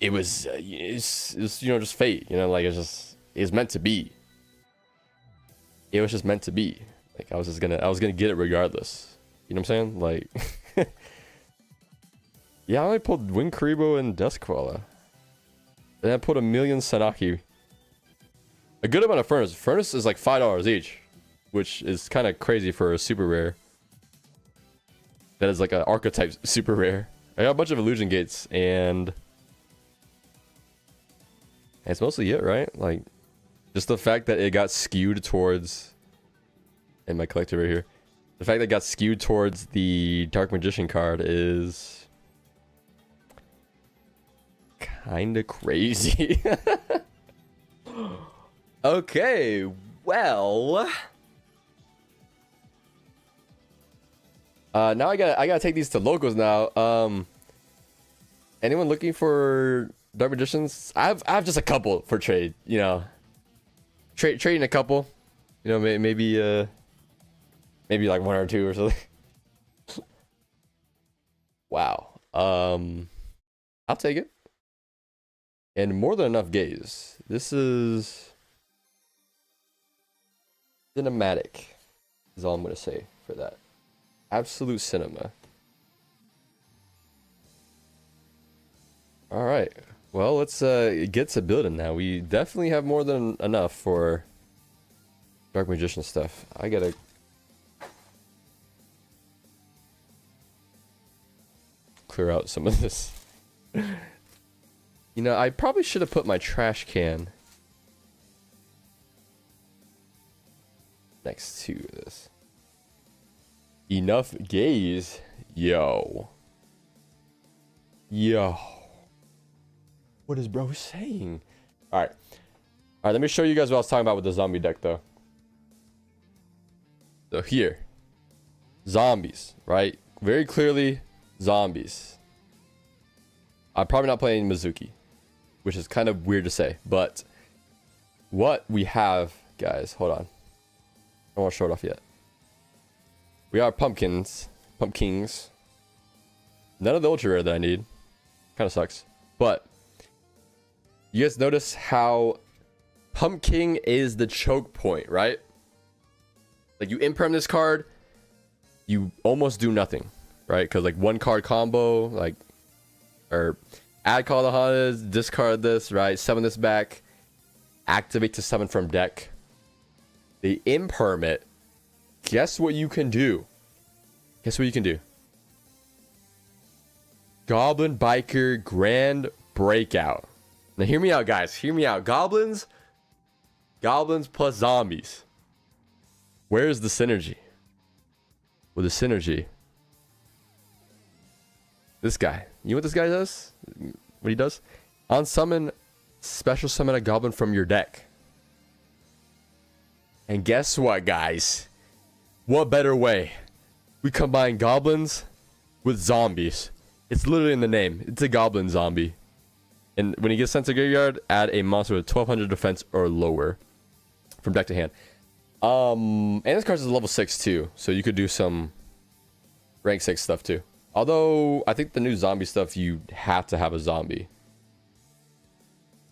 Speaker 1: you know, just fate. You know, like, it's meant to be. It was just meant to be. Like, I was gonna get it regardless. You know what I'm saying? Like... Yeah, I only pulled Wing Karibo and Duskwalla. And I pulled a million Sanaki. A good amount of Furnace. Furnace is like $5 each, which is kind of crazy for a super rare. That is like an archetype super rare. I got a bunch of Illusion Gates, and it's mostly it, right? Like, just the fact that it got skewed towards, in my collector right here, the fact that it got skewed towards the Dark Magician card is kind of crazy. Okay, well, now I gotta take these to locals now. Anyone looking for Dark Magicians? I have just a couple for trade. You know, trading a couple. You know, maybe like one or two or something. Wow. I'll take it. And more than enough gaze. This is cinematic, is all I'm gonna say for that. Absolute cinema. All right. Well, let's get to building now. We definitely have more than enough for Dark Magician stuff. I gotta clear out some of this. You know, I probably should have put my trash can next to this. Enough gaze. Yo. What is bro saying? Alright. Alright, let me show you guys what I was talking about with the zombie deck, though. So here. Zombies, right? Very clearly, zombies. I'm probably not playing Mizuki, which is kind of weird to say, but what we have, guys, hold on. I don't want to show it off yet. We are pumpkins. None of the ultra rare that I need. Kind of sucks. But you guys notice how pumpkin is the choke point, right? Like, you imperm this card, you almost do nothing, right? Because like one card combo, like, or add Call of the Hunters, discard this, right? Summon this back, activate to summon from deck. The imperm it. Guess what you can do? Goblin Biker Grand Breakout. Now hear me out, guys. Hear me out. Goblins plus zombies. Where's the synergy? Well, the synergy. This guy. You know what this guy does? What he does? On summon, special summon a goblin from your deck. And guess what, guys? What better way? We combine goblins with zombies. It's literally in the name. It's a goblin zombie. And when he gets sent to graveyard, add a monster with 1200 defense or lower from deck to hand. And this card is level 6 too, so you could do some rank 6 stuff too. Although I think the new zombie stuff, you have to have a zombie.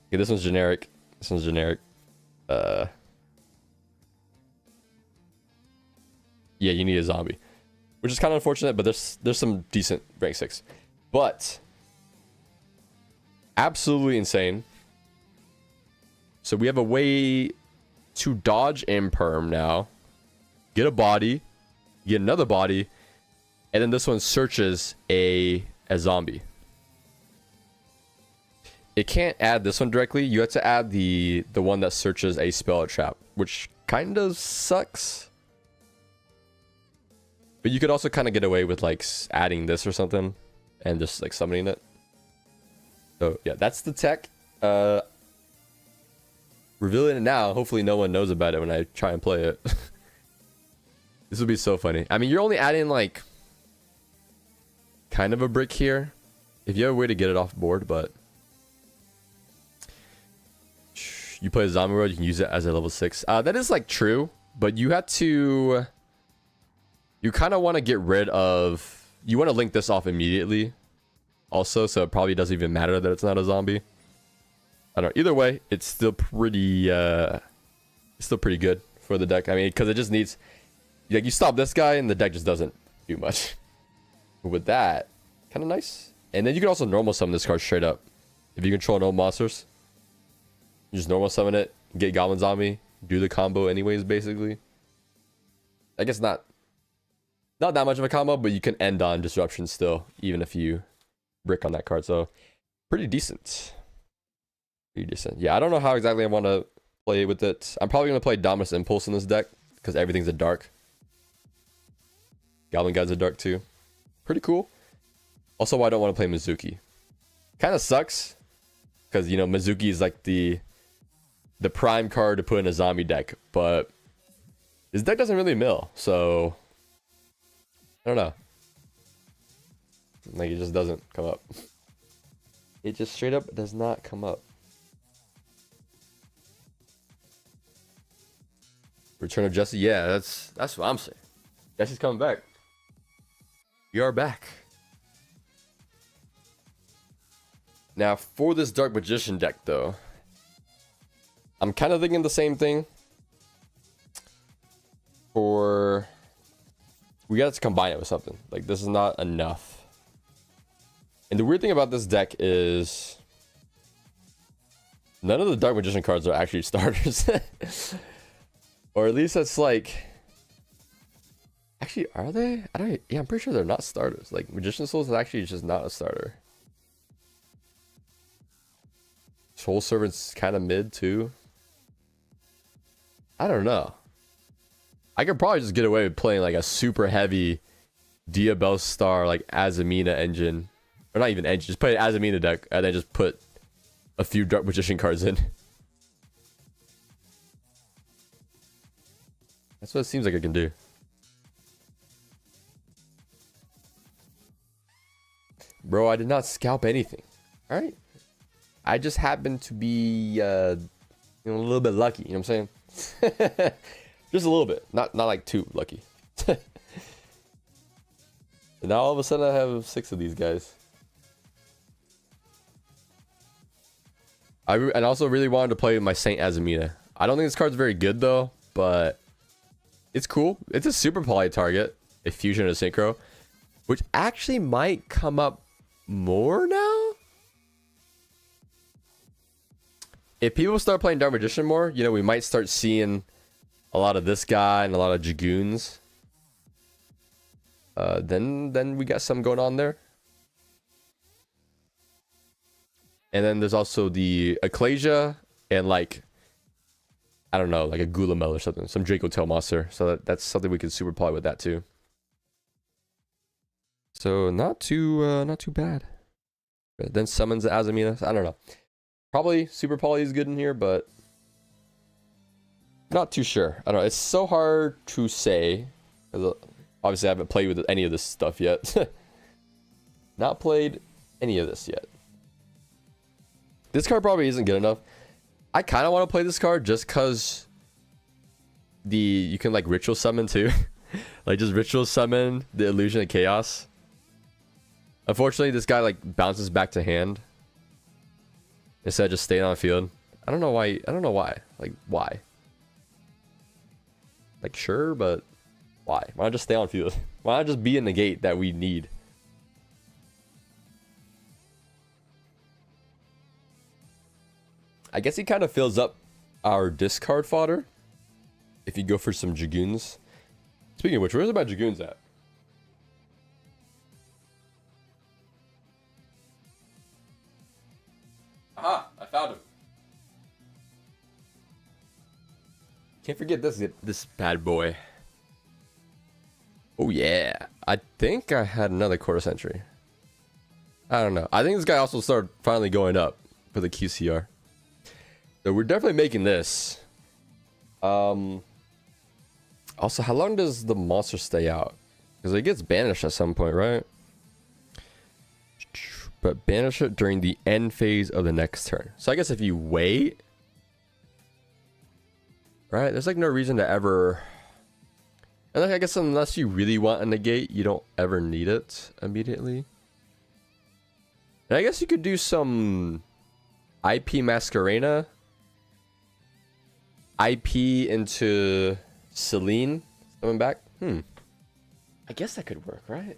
Speaker 1: Okay, this one's generic. Yeah, you need a zombie, which is kind of unfortunate, but there's some decent rank 6. But absolutely insane. So we have a way to dodge imperm now. Get a body, get another body, and then this one searches a zombie. It can't add this one directly. You have to add the one that searches a spell or trap, which kind of sucks. But you could also kind of get away with like adding this or something and just like summoning it. So yeah, that's the tech. Revealing it now. Hopefully no one knows about it when I try and play it. This would be so funny. I mean, you're only adding like kind of a brick here. If you have a way to get it off board, but you play a zombie world, you can use it as a level 6. That is like true, but you have to. You kind of want to get rid of. You want to link this off immediately, also, so it probably doesn't even matter that it's not a zombie. I don't know. Either way, it's still pretty. It's still pretty good for the deck. I mean, because it just needs. Like you stop this guy and the deck just doesn't do much. But with that, kind of nice. And then you can also normal summon this card straight up. If you control no monsters, you just normal summon it, get Goblin Zombie, do the combo anyways, basically. I guess not that much of a combo, but you can end on Disruption still, even if you brick on that card. So pretty decent. Pretty decent. Yeah, I don't know how exactly I want to play with it. I'm probably going to play Dominus Impulse in this deck because everything's a dark. Goblin Guide's a dark too. Pretty cool. Also, I don't want to play Mizuki. Kind of sucks because, you know, Mizuki is like the prime card to put in a zombie deck, but this deck doesn't really mill, so I don't know. Like, it just doesn't come up. It just straight up does not come up. Return of Jesse, yeah, that's what I'm saying. Jesse's coming back. We are back. Now, for this Dark Magician deck, though, I'm kind of thinking the same thing. We got to combine it with something. Like, this is not enough. And the weird thing about this deck is none of the Dark Magician cards are actually starters. Or at least that's like... Actually, are they? Yeah, I'm pretty sure they're not starters. Like, Magician Souls is actually just not a starter. Soul Servant's kind of mid, too. I don't know. I could probably just get away with playing, like, a super heavy Diabel Star, like, Azamina engine. Or not even engine, just play an Azamina deck, and then just put a few Dark Magician cards in. That's what it seems like I can do. Bro, I did not scalp anything. Alright? I just happened to be you know, a little bit lucky, you know what I'm saying? Just a little bit. Not like too lucky. And now all of a sudden I have 6 of these guys. And also really wanted to play my Saint Azamina. I don't think this card's very good though, but it's cool. It's a super poly target, a fusion and a synchro, which actually might come up more now. If people start playing Dark Magician more, you know, we might start seeing a lot of this guy and a lot of Dragoons. Then we got some going on there. And then there's also the Ecclesia and like, I don't know, like a Gulamel or something, some Draco Tail monster. So that's something we can super poly with that too. So not too bad. But then summons the Azamina. I don't know. Probably super poly is good in here, but not too sure. I don't know. It's so hard to say. Obviously, I haven't played with any of this stuff yet. Not played any of this yet. This card probably isn't good enough. I kind of want to play this card just because you can like ritual summon too. Like just ritual summon the Illusion of Chaos. Unfortunately, this guy like bounces back to hand instead of just staying on the field. I don't know why. Like, why? Like, sure, but why? Why not just stay on field? Why not just be in the gate that we need? I guess he kind of fills up our discard fodder if you go for some Dragoons. Speaking of which, where's my Dragoons at? Aha! I found him. Can't forget this bad boy. Oh yeah. I think I had another quarter century. I don't know. I think this guy also started finally going up for the QCR. So we're definitely making this. Also, how long does the monster stay out? Because it gets banished at some point, right? But banish it during the end phase of the next turn. So I guess if you wait, right? There's like no reason to ever. And like, I guess unless you really want a negate, you don't ever need it immediately. And I guess you could do some IP Masquerena. IP into Celine coming back. I guess that could work, right?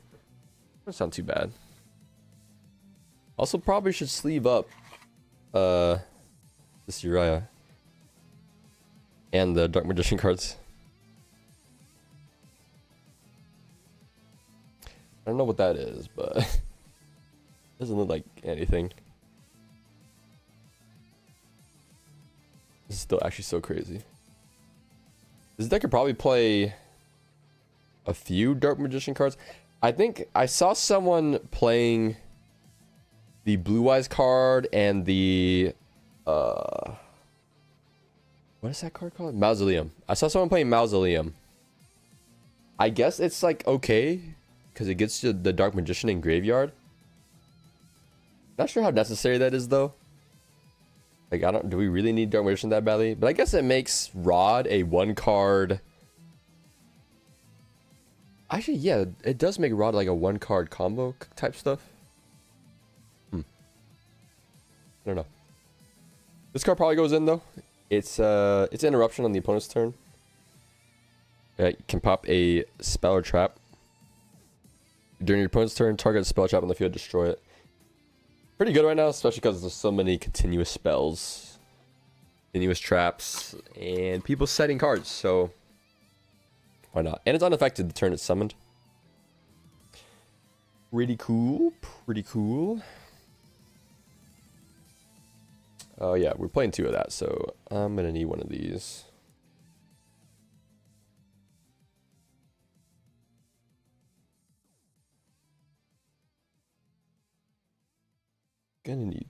Speaker 1: Doesn't sound too bad. Also, probably should sleeve up this Uriah and the Dark Magician cards. I don't know what that is, but it doesn't look like anything. This is still actually so crazy. This deck could probably play a few Dark Magician cards. I think I saw someone playing the Blue Eyes card and the what is that card called? Mausoleum. I saw someone playing Mausoleum. I guess it's like okay because it gets you the Dark Magician in graveyard. Not sure how necessary that is though. Like do we really need Dark Magician that badly? But I guess it makes Rod a 1-card. Actually, yeah, it does make Rod like a 1-card combo type stuff. I don't know. This card probably goes in though. It's interruption on the opponent's turn. You can pop a spell or trap. During your opponent's turn, target a spell trap on the field, destroy it. Pretty good right now, especially because there's so many continuous spells, continuous traps, and people setting cards, so why not? And it's unaffected the turn it's summoned. Pretty cool, pretty cool. Oh yeah, we're playing 2 of that, so I'm gonna need one of these. Gonna need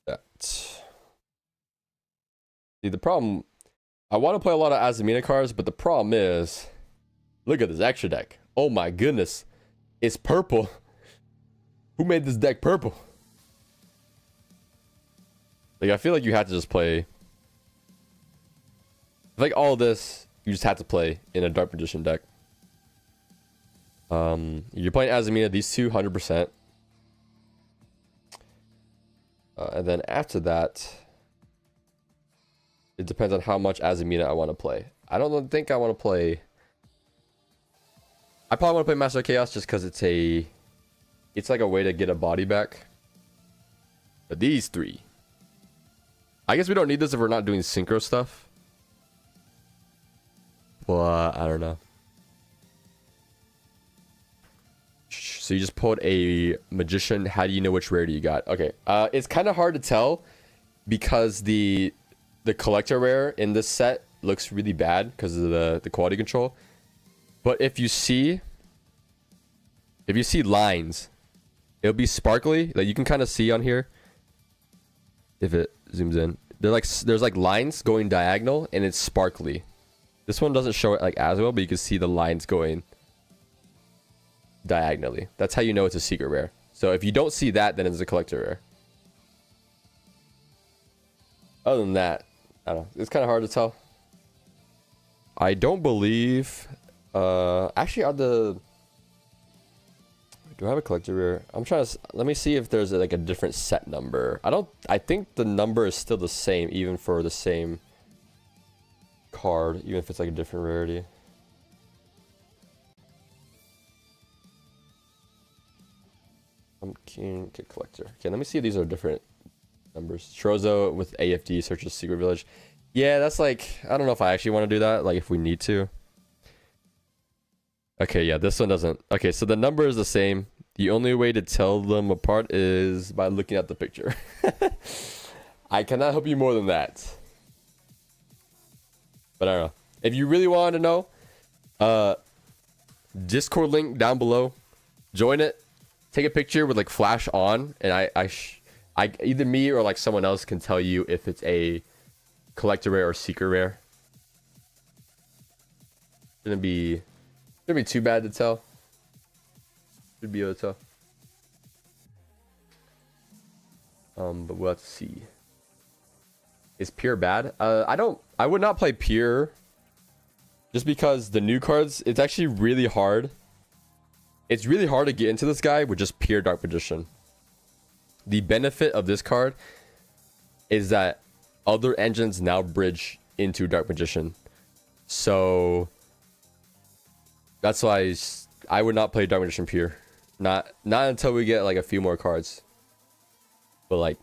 Speaker 1: that. See, the problem, I want to play a lot of Azamina cards, but the problem is, look at this extra deck. Oh my goodness, it's purple. Who made this deck purple? Like, I feel like you had to just play, like all this, you just had to play in a Dark Magician deck. You're playing Azamina, these two, 100%. And then after that, it depends on how much Azamina I want to play. I don't think I want to play. I probably want to play Master of Chaos just because it's like a way to get a body back. But these 3, I guess we don't need this if we're not doing synchro stuff. But I don't know. So you just pulled a Magician. How do you know which rarity you got? Okay, it's kind of hard to tell because the collector rare in this set looks really bad because of the quality control. But if you see lines, it'll be sparkly. Like you can kind of see on here if it zooms in. There's like lines going diagonal and it's sparkly. This one doesn't show it like as well, but you can see the lines going diagonally. That's how you know it's a secret rare. So if you don't see that, then it's a collector rare. Other than that, I don't know. It's kind of hard to tell. I don't believe actually do I have a collector rare? I'm trying to let me see if there's like a different set number. I think the number is still the same even for the same card, even if it's like a different rarity. I'm King Collector. Okay, let me see if these are different numbers. Trozo with AFD searches Secret Village. Yeah, that's like, I don't know if I actually want to do that, like if we need to. Okay, yeah, this one doesn't. Okay, so the number is the same. The only way to tell them apart is by looking at the picture. I cannot help you more than that. But I don't know. If you really want to know, Discord link down below. Join it. Take a picture with like flash on, and I either me or like someone else can tell you if it's a collector rare or secret rare. Shouldn't be too bad to tell. Should be able to tell. But we'll have to see. Is pure bad? I would not play pure. Just because the new cards, it's actually really hard. It's really hard to get into this guy with just pure Dark Magician. The benefit of this card is that other engines now bridge into Dark Magician. So that's why I would not play Dark Magician pure. Not until we get like a few more cards. But like,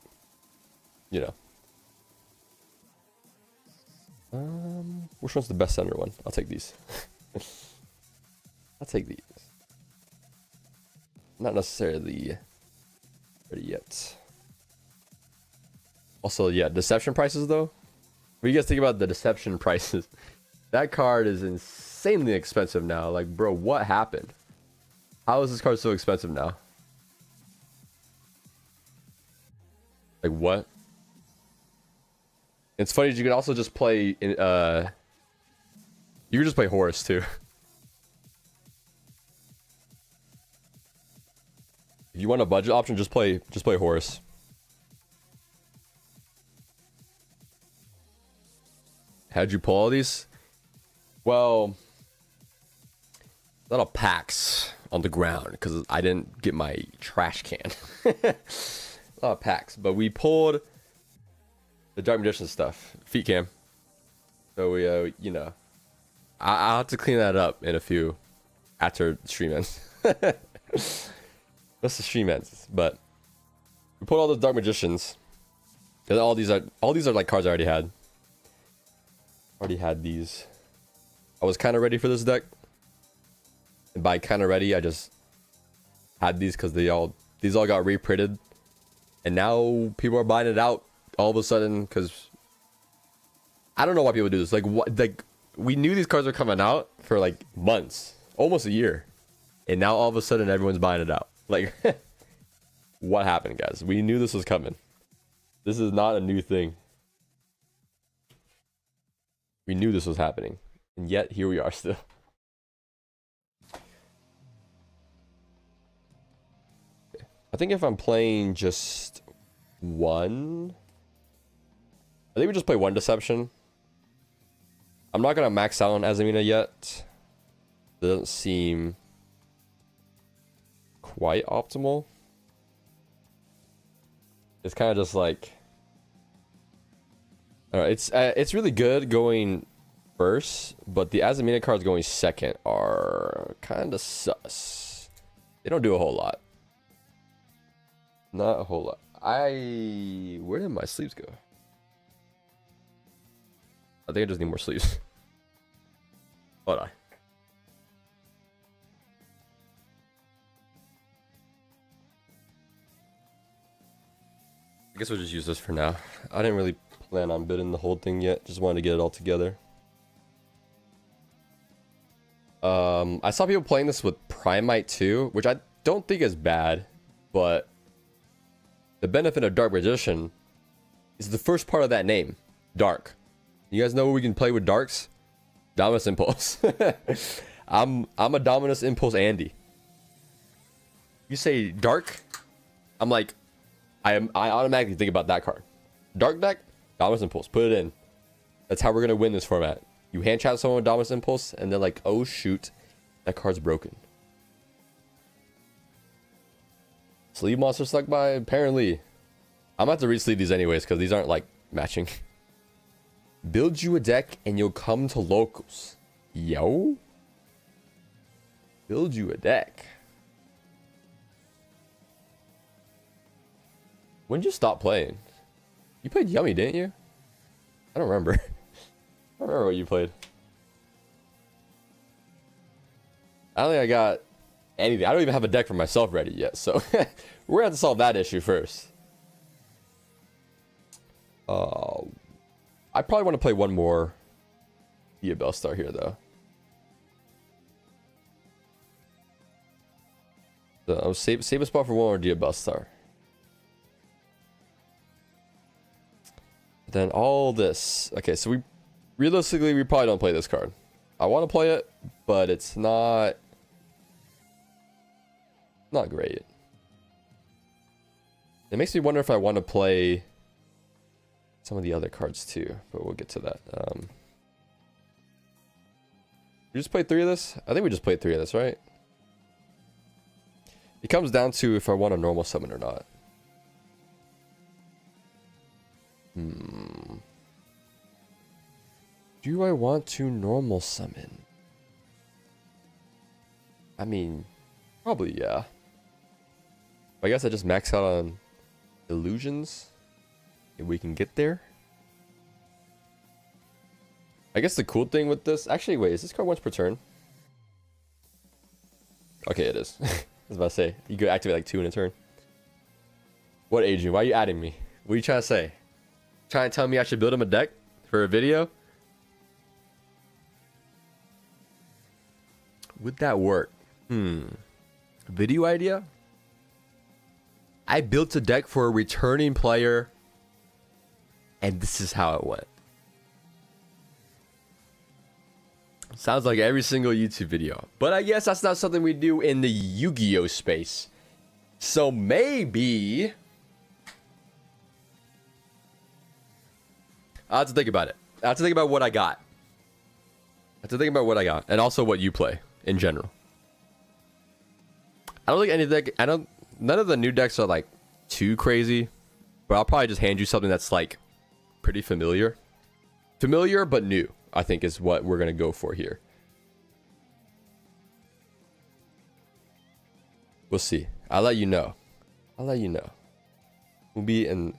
Speaker 1: you know. Which one's the best center one? I'll take these. I'll take these. Not necessarily ready yet. Also, yeah, deception prices though. What do you guys think about the deception prices? That card is insanely expensive now. Like, bro, what happened? How is this card so expensive now? Like, what? It's funny, you can also just play in, you can just play Horus too. If you want a budget option, just play Horus. How'd you pull all these? Well, a lot of packs on the ground because I didn't get my trash can. A lot of packs, but we pulled the Dark Magician stuff, feet cam. So we, you know, I'll have to clean that up in a few after the stream ends. That's the stream ends, but we pulled all the Dark Magicians. And all these are like cards I already had. Already had these. I was kind of ready for this deck, and by kind of ready, I just had these because these all got reprinted, and now people are buying it out all of a sudden because I don't know why people do this. Like, what? Like, we knew these cards were coming out for like months, almost a year, and now all of a sudden everyone's buying it out. Like, what happened, guys? We knew this was coming. This is not a new thing. We knew this was happening, and yet here we are still. I think if I'm playing just one, I think we just play one Deception. I'm not gonna max out on Azamina yet. It doesn't seem quite optimal. It's kind of just like, it's really good going first, but the Azamina cards going second are kind of sus. They don't do a whole lot. Not a whole lot. Where did my sleeves go? I think I just need more sleeves. Hold on. I guess we'll just use this for now. I didn't really plan on bidding the whole thing yet. Just wanted to get it all together. I saw people playing this with Primite too, which I don't think is bad, but the benefit of Dark Magician is the first part of that name, Dark. You guys know where we can play with Darks? Dominus Impulse. I'm a Dominus Impulse Andy. You say Dark, I'm like, I automatically think about that card. Dark deck, Dominus Impulse, put it in. That's how we're gonna win this format. You hand chat someone with Dominus Impulse, and they're like, oh shoot, that card's broken. Sleeve monster stuck by, apparently. I'm gonna have to re-sleeve these anyways, because these aren't like matching. Build you a deck and you'll come to locals. Yo. Build you a deck. When did you stop playing? You played Yummy, didn't you? I don't remember. I don't remember what you played. I don't think I got anything. I don't even have a deck for myself ready yet, so we're gonna have to solve that issue first. I probably want to play one more Diabell Star here, though. So I'll save a spot for one more Diabell Star. Then all this. Okay, so realistically we probably don't play this card. I want to play it, but it's not great. It makes me wonder if I want to play some of the other cards too, but we'll get to that. You just played 3 of this? I think we just played 3 of this, right? It comes down to if I want a normal summon or not. Do I want to normal summon? I mean, probably yeah. I guess I just max out on illusions if we can get there. I guess the cool thing with this, actually wait, is this card once per turn? Okay, it is. I was about to say, you could activate like 2 in a turn. What, Adrian? Why are you adding me? What are you trying to say? Trying to tell me I should build him a deck for a video? Would that work? Video idea? I built a deck for a returning player, and this is how it went. Sounds like every single YouTube video. But I guess that's not something we do in the Yu-Gi-Oh space. So maybe I have to think about it. I have to think about what I got. I have to think about what I got. And also what you play in general. I don't think any deck, none of the new decks are like too crazy. But I'll probably just hand you something that's like pretty familiar. Familiar but new, I think is what we're going to go for here. We'll see. I'll let you know. I'll let you know. We'll be in.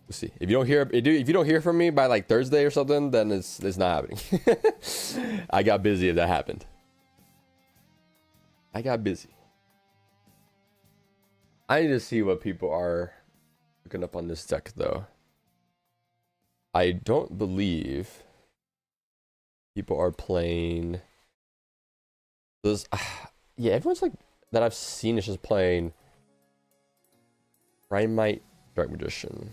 Speaker 1: We'll see. If you don't hear from me by like Thursday or something, then it's not happening. I got busy if that happened. I got busy. I need to see what people are looking up on this deck though. I don't believe people are playing those. Yeah, everyone's like that I've seen is just playing Rhymite Dark Magician.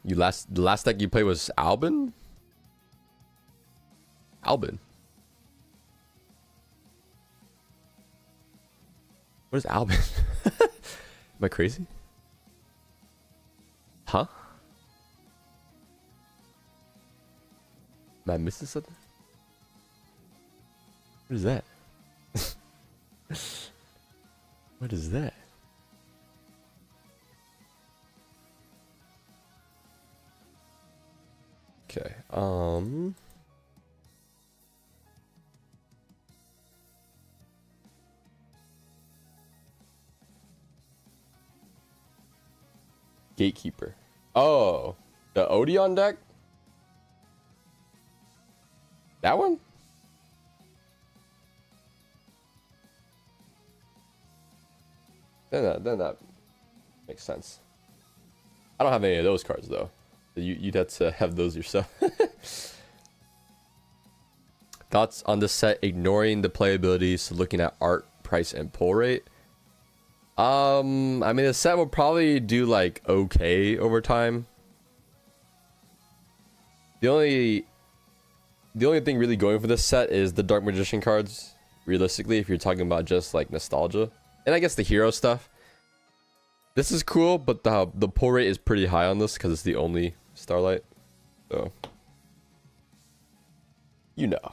Speaker 1: The last deck you played was Albin? Albin. What is Albin? Am I crazy? Huh? Am I missing something? What is that? What is that? Okay. Gatekeeper. Oh, the Odeon deck? That one? Then that makes sense. I don't have any of those cards though. You'd have to have those yourself. Thoughts on the set ignoring the playability, so looking at art, price, and pull rate. I mean the set will probably do like okay over time. The only thing really going for this set is the Dark Magician cards, realistically, if you're talking about just like nostalgia. And I guess the hero stuff. This is cool, but the pull rate is pretty high on this because it's the only Starlight. So, you know,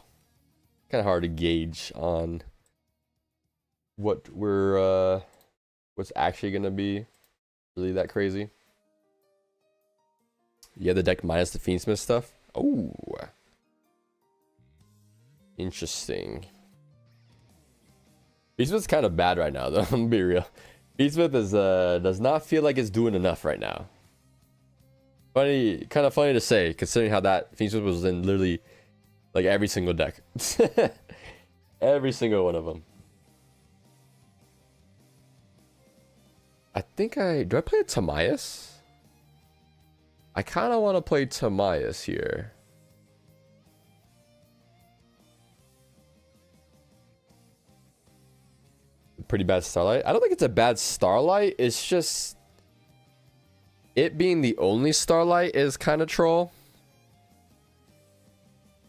Speaker 1: kind of hard to gauge on what what's actually gonna be really that crazy. Yeah, the deck minus the Fiendsmith stuff. Oh, interesting. Fiendsmith's kind of bad right now, though. I'm gonna be real. Fiendsmith is does not feel like it's doing enough right now. Kind of funny to say, considering how that Fiendsmith was in literally like every single deck. Every single one of them. I think do I play a Tamias? I kind of want to play Tamias here. Pretty bad Starlight. I don't think it's a bad Starlight. It's just it being the only Starlight is kind of troll.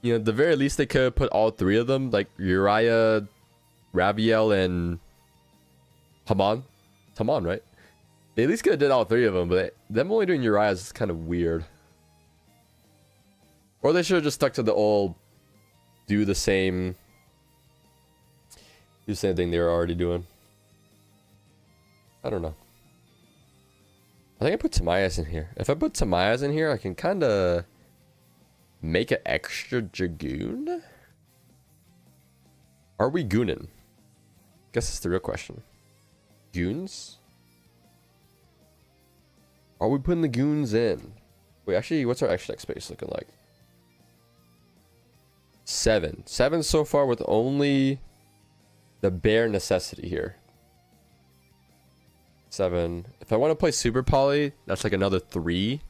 Speaker 1: You know, at the very least, they could put all three of them, like Uriah, Rabiel, and Haman. Haman, right? They at least could have did all three of them, but them only doing Uriah is kind of weird. Or they should have just stuck to the old, do the same thing they were already doing. I don't know. I think I put Tamayas in here. If I put Tamayas in here, I can kind of make an extra Dragoon. Are we gooning? Guess that's the real question. Goons? Are we putting the goons in? Wait, actually, what's our extra deck space looking like? 7 so far with only the bare necessity here. 7. If I want to play Super Poly, that's like another 3.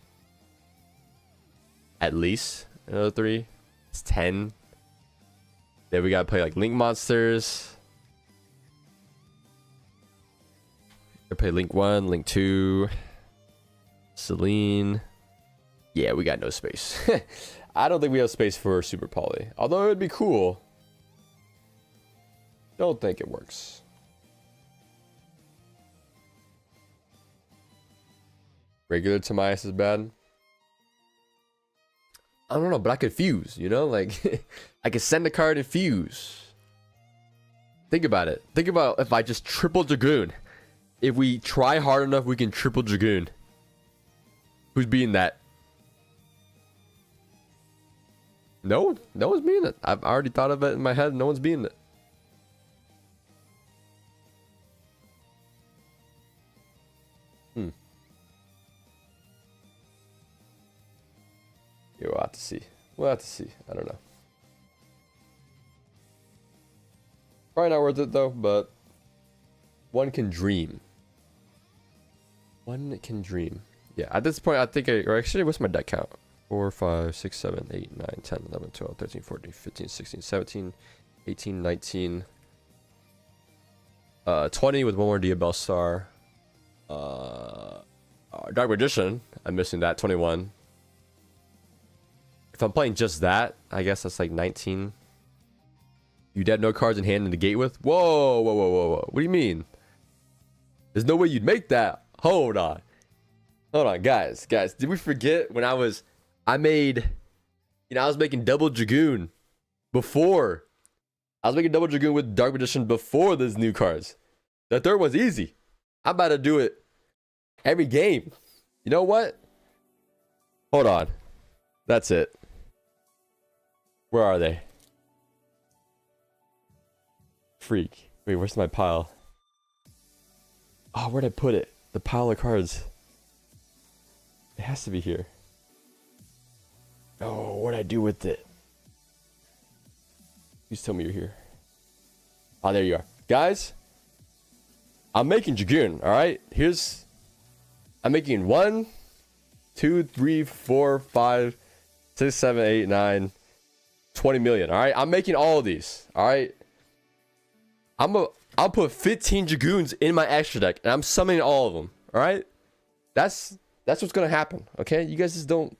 Speaker 1: At least another 3. It's 10. Then we gotta play like Link Monsters. We play Link 1, Link 2, Celine. Yeah, we got no space. I don't think we have space for Super Poly. Although it would be cool. Don't think it works. Regular Tamias is bad. I don't know, but I could fuse, you know? Like, I could send a card and fuse. Think about it. Think about if I just triple Dragoon. If we try hard enough, we can triple Dragoon. Who's beating that? No one's beating it. I've already thought of it in my head. No one's beating it. We'll have to see. We'll have to see. I don't know. Probably not worth it though, but one can dream. One can dream. Yeah, at this point, I think or actually, what's my deck count? 4, 5, 6, 7, 8, 9, 10, 11, 12, 13, 14, 15, 16, 17, 18, 19, 20 with one more Diabell Star. Dark Magician, I'm missing that, 21. If I'm playing just that, I guess that's like 19. You dead no cards in hand to negate with? Whoa. What do you mean? There's no way you'd make that. Hold on, guys. Did we forget when I was making double Dragoon before. I was making double Dragoon with Dark Magician before those new cards. The third one's easy. I'm about to do it every game. You know what? Hold on. That's it. Where are they? Freak. Wait, where's my pile? Oh, where'd I put it? The pile of cards. It has to be here. Oh, what'd I do with it? Please tell me you're here. Oh, there you are. Guys, I'm making Dragoon, alright? I'm making 1, 2, 3, 4, 5, 6, 7, 8, 9, 20 million, alright? I'm making all of these, alright? I'll put 15 Dragoons in my extra deck, and I'm summoning all of them, alright? That's what's gonna happen, okay? You guys don't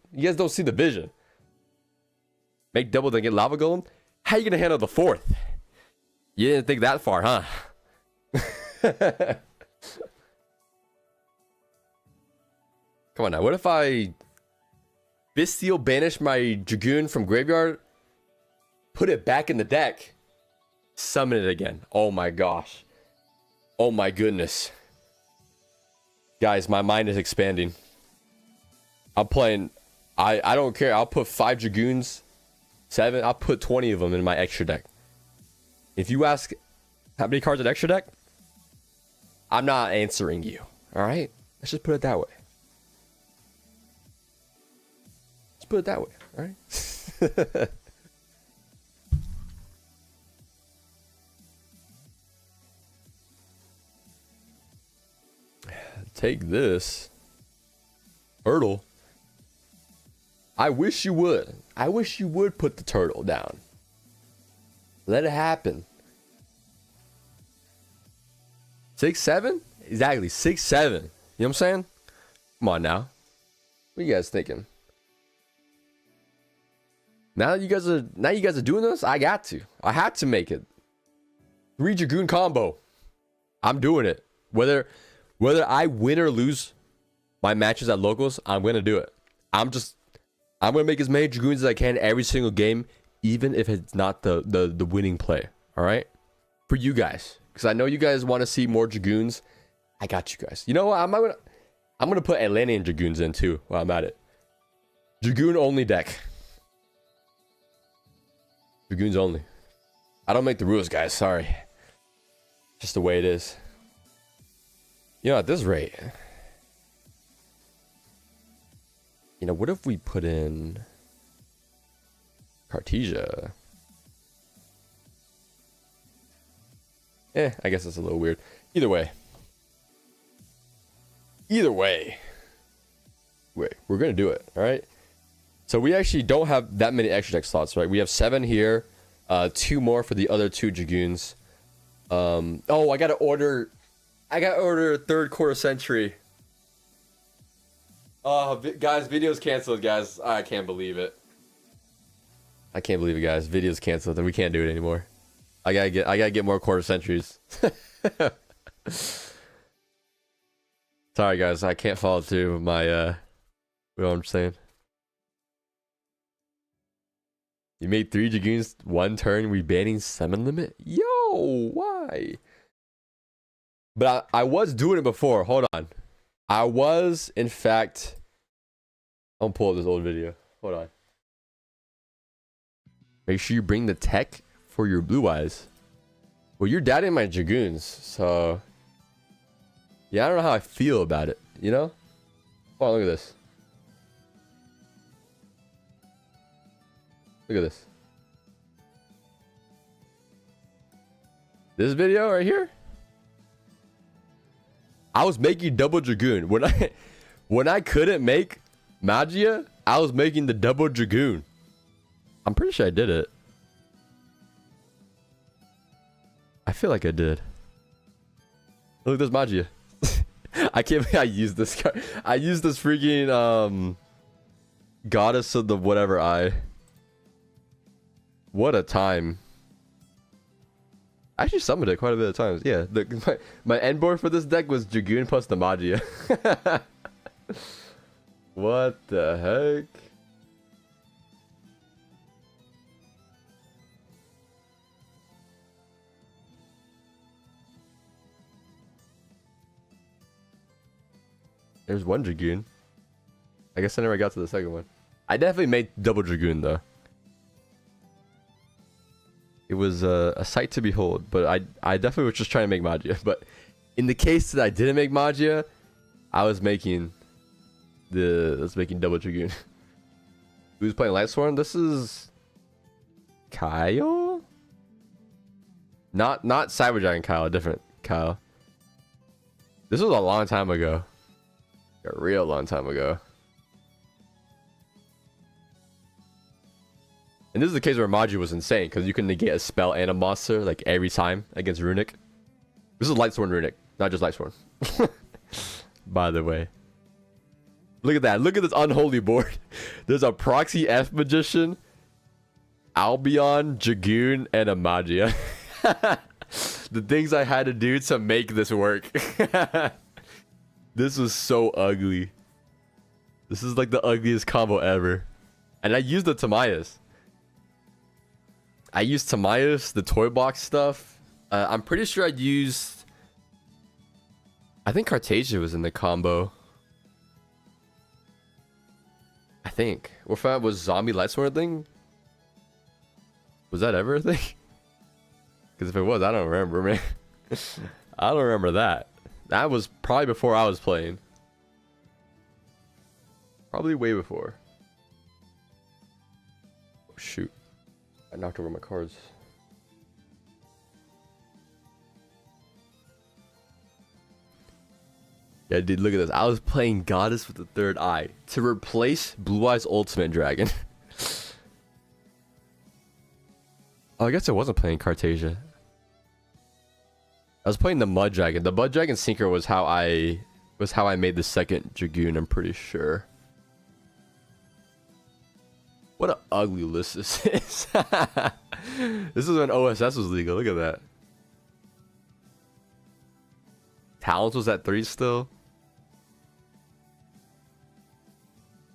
Speaker 1: see the vision. Make double, then get Lava Golem? How you gonna handle the 4th? You didn't think that far, huh? Come on now, what if I Bestial banish my Dragoon from graveyard, put it back in the deck, summon it again? Oh my gosh. Oh my goodness. Guys, my mind is expanding. I'm playing, I don't care. I'll put 5 Dragoons, 7, I'll put 20 of them in my extra deck. If you ask how many cards in extra deck, I'm not answering you. Alright? Let's just put it that way. Let's put it that way. Alright? Take this. Turtle. I wish you would. I wish you would put the turtle down. Let it happen. 6-7? Exactly, 6-7. You know what I'm saying? Come on now. What are you guys thinking? Now you guys are doing this. I had to make it. 3 Dragoon combo. I'm doing it. Whether I win or lose my matches at locals, I'm gonna do it. I'm gonna make as many Dragoons as I can every single game, even if it's not the winning play. All right, for you guys, because I know you guys want to see more Dragoons. I got you guys. You know what? I'm gonna put Atlantean Dragoons in too while I'm at it. Dragoon only deck. Dragoons only. I don't make the rules, guys. Sorry. Just the way it is. You know, at this rate, you know, what if we put in Cartesia? I guess it's a little weird. Either way, we're gonna do it. All right. So we actually don't have that many extra deck slots, right? We have 7 here, 2 more for the other 2 Dragoons. Oh, I gotta order a 3rd quarter century. Oh, guys, video's canceled, guys. I can't believe it. I can't believe it, guys. Video's canceled, and we can't do it anymore. I gotta get more quarter centuries. Sorry, guys. I can't follow through with my you know what I'm saying. You made 3 Dragoons 1 turn. We banning 7 limit. Yo, why? But I was doing it before. Hold on. I was, in fact. I'm gonna pull up this old video. Hold on. Make sure you bring the tech for your blue eyes. Well, you're dadding my Dragoons, so yeah, I don't know how I feel about it. You know? Oh, look at this. Look at this. This video right here. I was making double Dragoon when I couldn't make Magia. I was making the double Dragoon. I'm pretty sure I did it. I feel like I did. Look, there's Magia. I can't believe I used this card. I used this freaking goddess of the whatever eye. What a time. I actually summoned it quite a bit of times. Yeah, my end board for this deck was Dragoon plus the Magia. What the heck? There's 1 Dragoon. I guess I never got to the second one. I definitely made double Dragoon though. It was a sight to behold, but I definitely was just trying to make Magia. But in the case that I didn't make Magia, I was making double Dragoon. Who's playing Lightsworn? This is Kyle? Not Cyber Giant Kyle, a different Kyle. This was a long time ago. A real long time ago. And this is the case where Magia was insane, because you can negate a spell and a monster like every time against Runic. This is Lightsworn Runic, not just Lightsworn. By the way. Look at that. Look at this unholy board. There's a Proxy F Magician, Albion, Dragoon, and a Magia. The things I had to do to make this work. This was so ugly. This is like the ugliest combo ever. And I used the Tamias. I used Tamias, the toy box stuff. I'm pretty sure I used... I think Cartesia was in the combo. I think. Or if that was Zombie Lightsworn thing? Was that ever a thing? Because if it was, I don't remember, man. I don't remember that. That was probably before I was playing. Probably way before. Oh, shoot. I knocked over my cards. Yeah, dude, look at this. I was playing Goddess with the Third Eye to replace Blue Eyes Ultimate Dragon. Oh, I guess I wasn't playing Cartesia. I was playing the Mud Dragon. The Mud Dragon Sinker was how I made the second Dragoon, I'm pretty sure. What an ugly list this is. This is when OSS was legal. Look at that. Talents was at 3 still.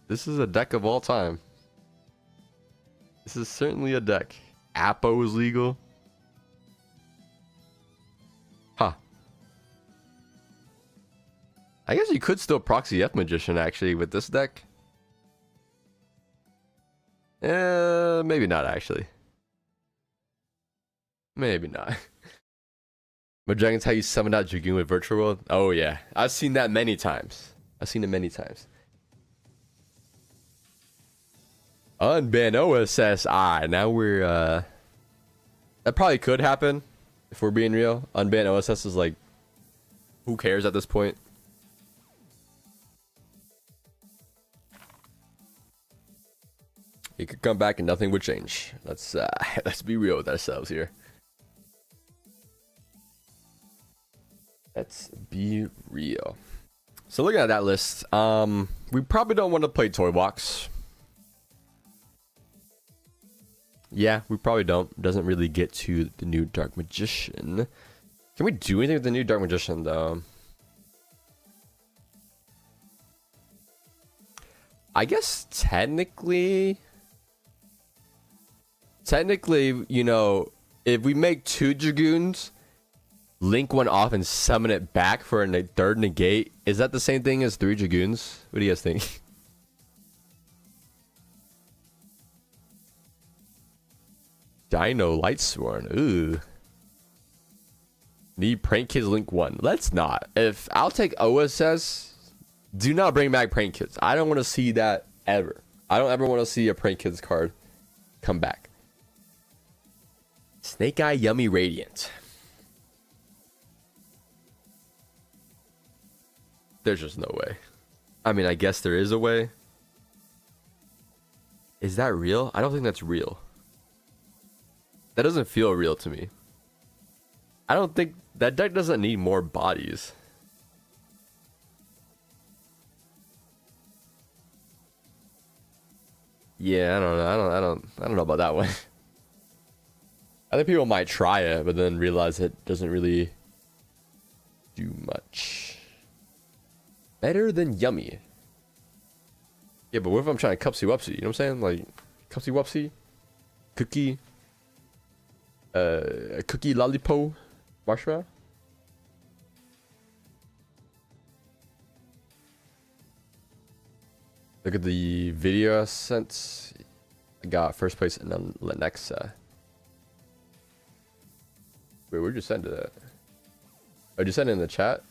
Speaker 1: This is a deck of all time. This is certainly a deck. Apo was legal. Huh. I guess you could still proxy F Magician actually with this deck. Maybe not actually. Maybe not. Madragon's how you summon out Dragoon with Virtual World. Oh yeah, I've seen that many times. I've seen it many times. Unban OSS. Now we're that probably could happen if we're being real. Unban OSS is like, who cares at this point? It could come back and nothing would change. Let's be real with ourselves here. Let's be real. So looking at that list, we probably don't want to play Toy Box. Yeah, we probably don't. Doesn't really get to the new Dark Magician. Can we do anything with the new Dark Magician though? I guess technically, you know, if we make 2 Dragoons, link one off and summon it back for a third negate, is that the same thing as 3 Dragoons? What do you guys think? Dino Lightsworn. Ooh. Need Prank Kids Link 1. Let's not. If I'll take OSS, do not bring back Prank Kids. I don't want to see that ever. I don't ever want to see a Prank Kids card come back. Snake Eye Yummy Radiant. There's just no way. I mean, I guess there is a way. Is that real? I don't think that's real. That doesn't feel real to me. I don't think that deck doesn't need more bodies. Yeah, I don't know. I don't know about that one. I think people might try it, but then realize it doesn't really do much. Better than Yummy. Yeah, but what if I'm trying to cupsy wupsy? You know what I'm saying? Like cupsy wupsy, cookie, a cookie lollipop, marshmallow. Look at the video I sent. I got first place in Lenexa. Wait, where'd you send it at? Oh, did you send it in the chat?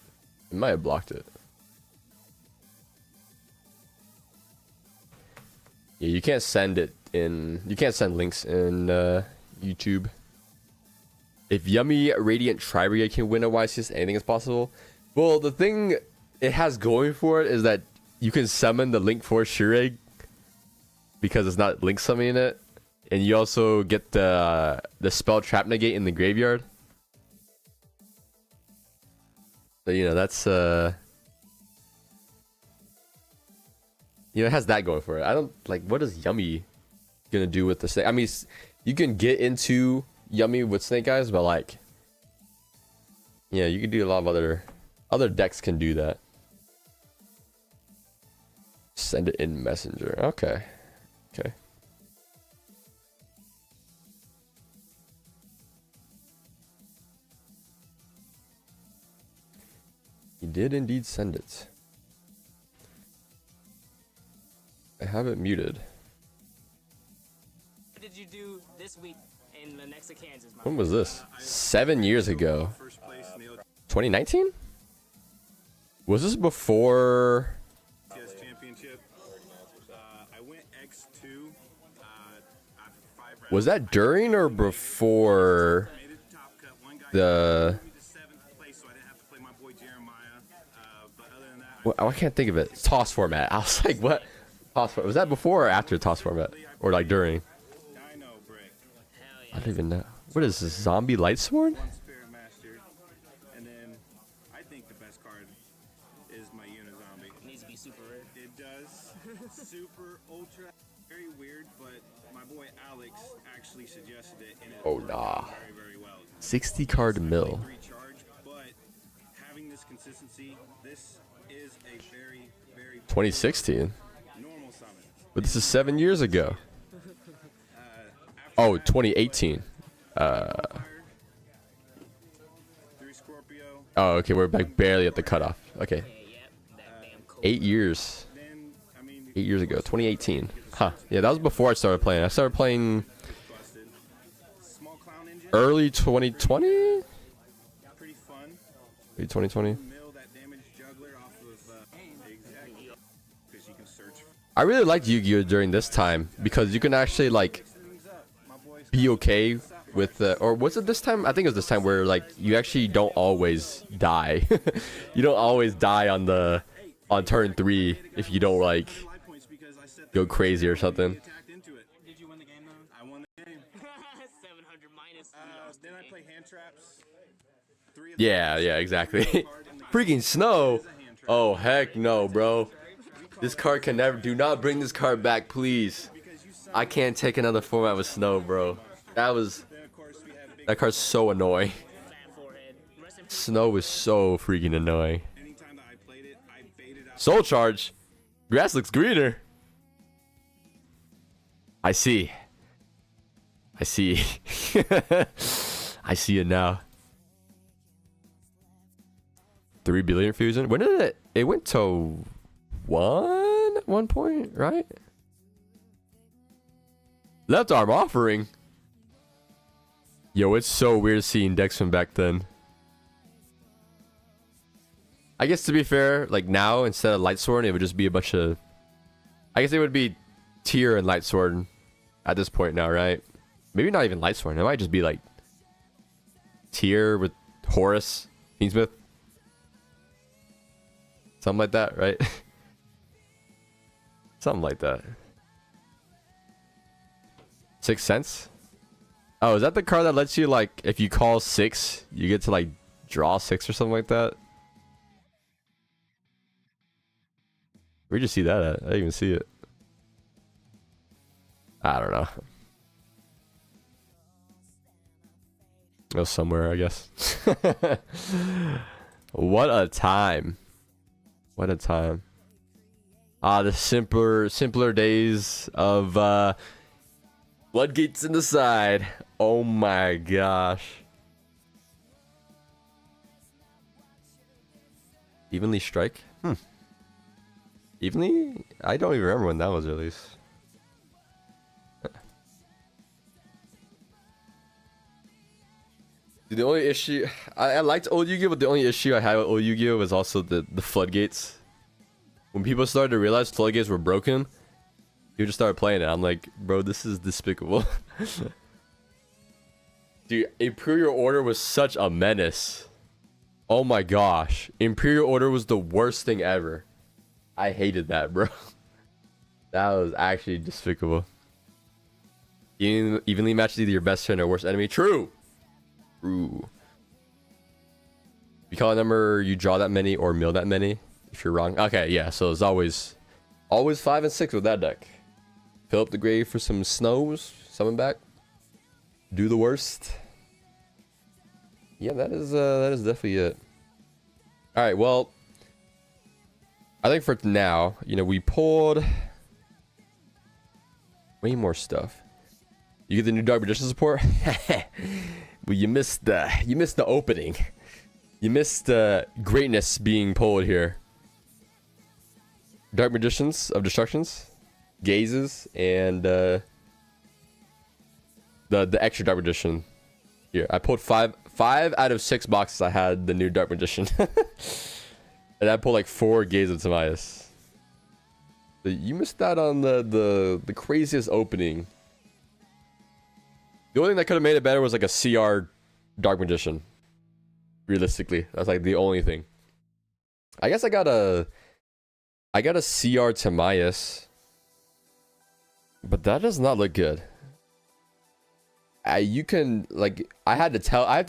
Speaker 1: It might have blocked it. Yeah, you can't send it in. You can't send links in YouTube. If Yummy Radiant Tribrigade can win a YCS, anything is possible. Well, the thing it has going for it is that you can summon the Link 4 Shureg because it's not Link summoning it, and you also get the spell Trap Negate in the graveyard. So you know that's you know, it has that going for it. I don't like, what is Yummy gonna do with the snake? I mean, you can get into Yummy with Snake Eyes, but like, yeah, you can do a lot of other decks can do that. Send it in Messenger. Okay. Okay. He did indeed send it. I have it muted.
Speaker 2: What did you do this week in Lenexa, Kansas?
Speaker 1: When was this? 7 years ago. 2019? Was this before?
Speaker 3: Championship. I went X2.
Speaker 1: Was that during or before the? Well, I can't think of it. Toss format. I was like, what? Toss format. Was that before or after toss format, or like during? I don't even know. What is this? Zombie Lightsworn?
Speaker 3: And then I think the best card is my Unizombie.
Speaker 2: It needs to be super rare.
Speaker 3: It does. Super ultra. very weird, but my boy Alex actually suggested it, and it
Speaker 1: Oh,
Speaker 3: worked
Speaker 1: nah.
Speaker 3: out very well.
Speaker 1: 60 card mill.
Speaker 3: Recharge, but having this consistency, this is a very, very
Speaker 1: 2016.
Speaker 3: normal summon.
Speaker 1: But this is 7 years ago. Oh, 2018.
Speaker 3: Three Scorpio,
Speaker 1: Oh, okay. We're like barely at the cutoff. Okay.
Speaker 2: Yep, that damn cool.
Speaker 1: 8 years.
Speaker 3: then, I mean,
Speaker 1: 8 years ago. 2018. Huh. Yeah, that was before I started playing. I started playing
Speaker 3: busted. Small clown engine,
Speaker 1: early 2020?
Speaker 3: pretty fun.
Speaker 1: Maybe 2020.
Speaker 3: Mill that damage juggler off of, exactly. Because you can search
Speaker 1: I really liked Yu-Gi-Oh during this time because you can actually like
Speaker 3: things up. My boy's
Speaker 1: be okay with or was it this time? I think it was this time where like you actually don't always die. You don't always die on turn 3 if you don't like
Speaker 3: life points because I set
Speaker 1: go crazy or something.
Speaker 3: attacked into it.
Speaker 2: Did you win the game though?
Speaker 3: I won the game.
Speaker 2: 700 minus.
Speaker 3: Then I play hand traps.
Speaker 1: Yeah, exactly. Freaking snow. Oh heck no, bro. This card can never. Do not bring this card back, please. I can't take another format with snow, bro. That card's so annoying.
Speaker 2: Fat forehead. Rest in peace.
Speaker 1: Snow is so freaking annoying.
Speaker 3: Anytime that I played it, I baited out.
Speaker 1: Soul charge. Grass looks greener. I see. I see. I see it now. 3 billion fusion. When did it? It went to 1 at one point, right? Left arm offering. Yo, it's so weird seeing decks from back then. I guess to be fair, like now instead of light sword, it would just be a bunch of. I guess it would be tier and light sword at this point now, right? Maybe not even light sword. It might just be like tier with Horus, Fiendsmith, something like that, right? Something like that. 6 cents. Oh, is that the card that lets you like if you call 6, you get to like draw 6 or something like that? Where'd you see that at? I didn't even see it. I don't know. It was somewhere, I guess. What a time. What a time. The simpler days of floodgates in the side. Oh my gosh. Evenly strike? Evenly? I don't even remember when that was released. The only issue I liked old Yu-Gi-Oh, but the only issue I had with old Yu-Gi-Oh was also the floodgates. When people started to realize floodgates were broken, you just started playing it. I'm like, bro, this is despicable. Dude, Imperial Order was such a menace. Oh my gosh, Imperial Order was the worst thing ever. I hated that, bro. That was actually despicable. Evenly matched either your best friend or worst enemy. True. True. You call a number, you draw that many or mill that many. If you're wrong. Okay, yeah. So it's always 5 and 6 with that deck. Fill up the grave for some snows. Summon back. Do the worst. Yeah, that is definitely it. All right. Well, I think for now, you know, we pulled way more stuff. You get the new Dark Magician support. Well, you missed the opening. You missed the greatness being pulled here. Dark Magicians of Destructions, Gazes, and the extra Dark Magician. Here, I pulled five out of 6 boxes. I had the new Dark Magician, and I pulled like 4 Gaze of Timaeus. So you missed out on the craziest opening. The only thing that could have made it better was like a CR Dark Magician. Realistically, that's like the only thing. I guess I got a CR Timaeus, but that does not look good. You can like I have to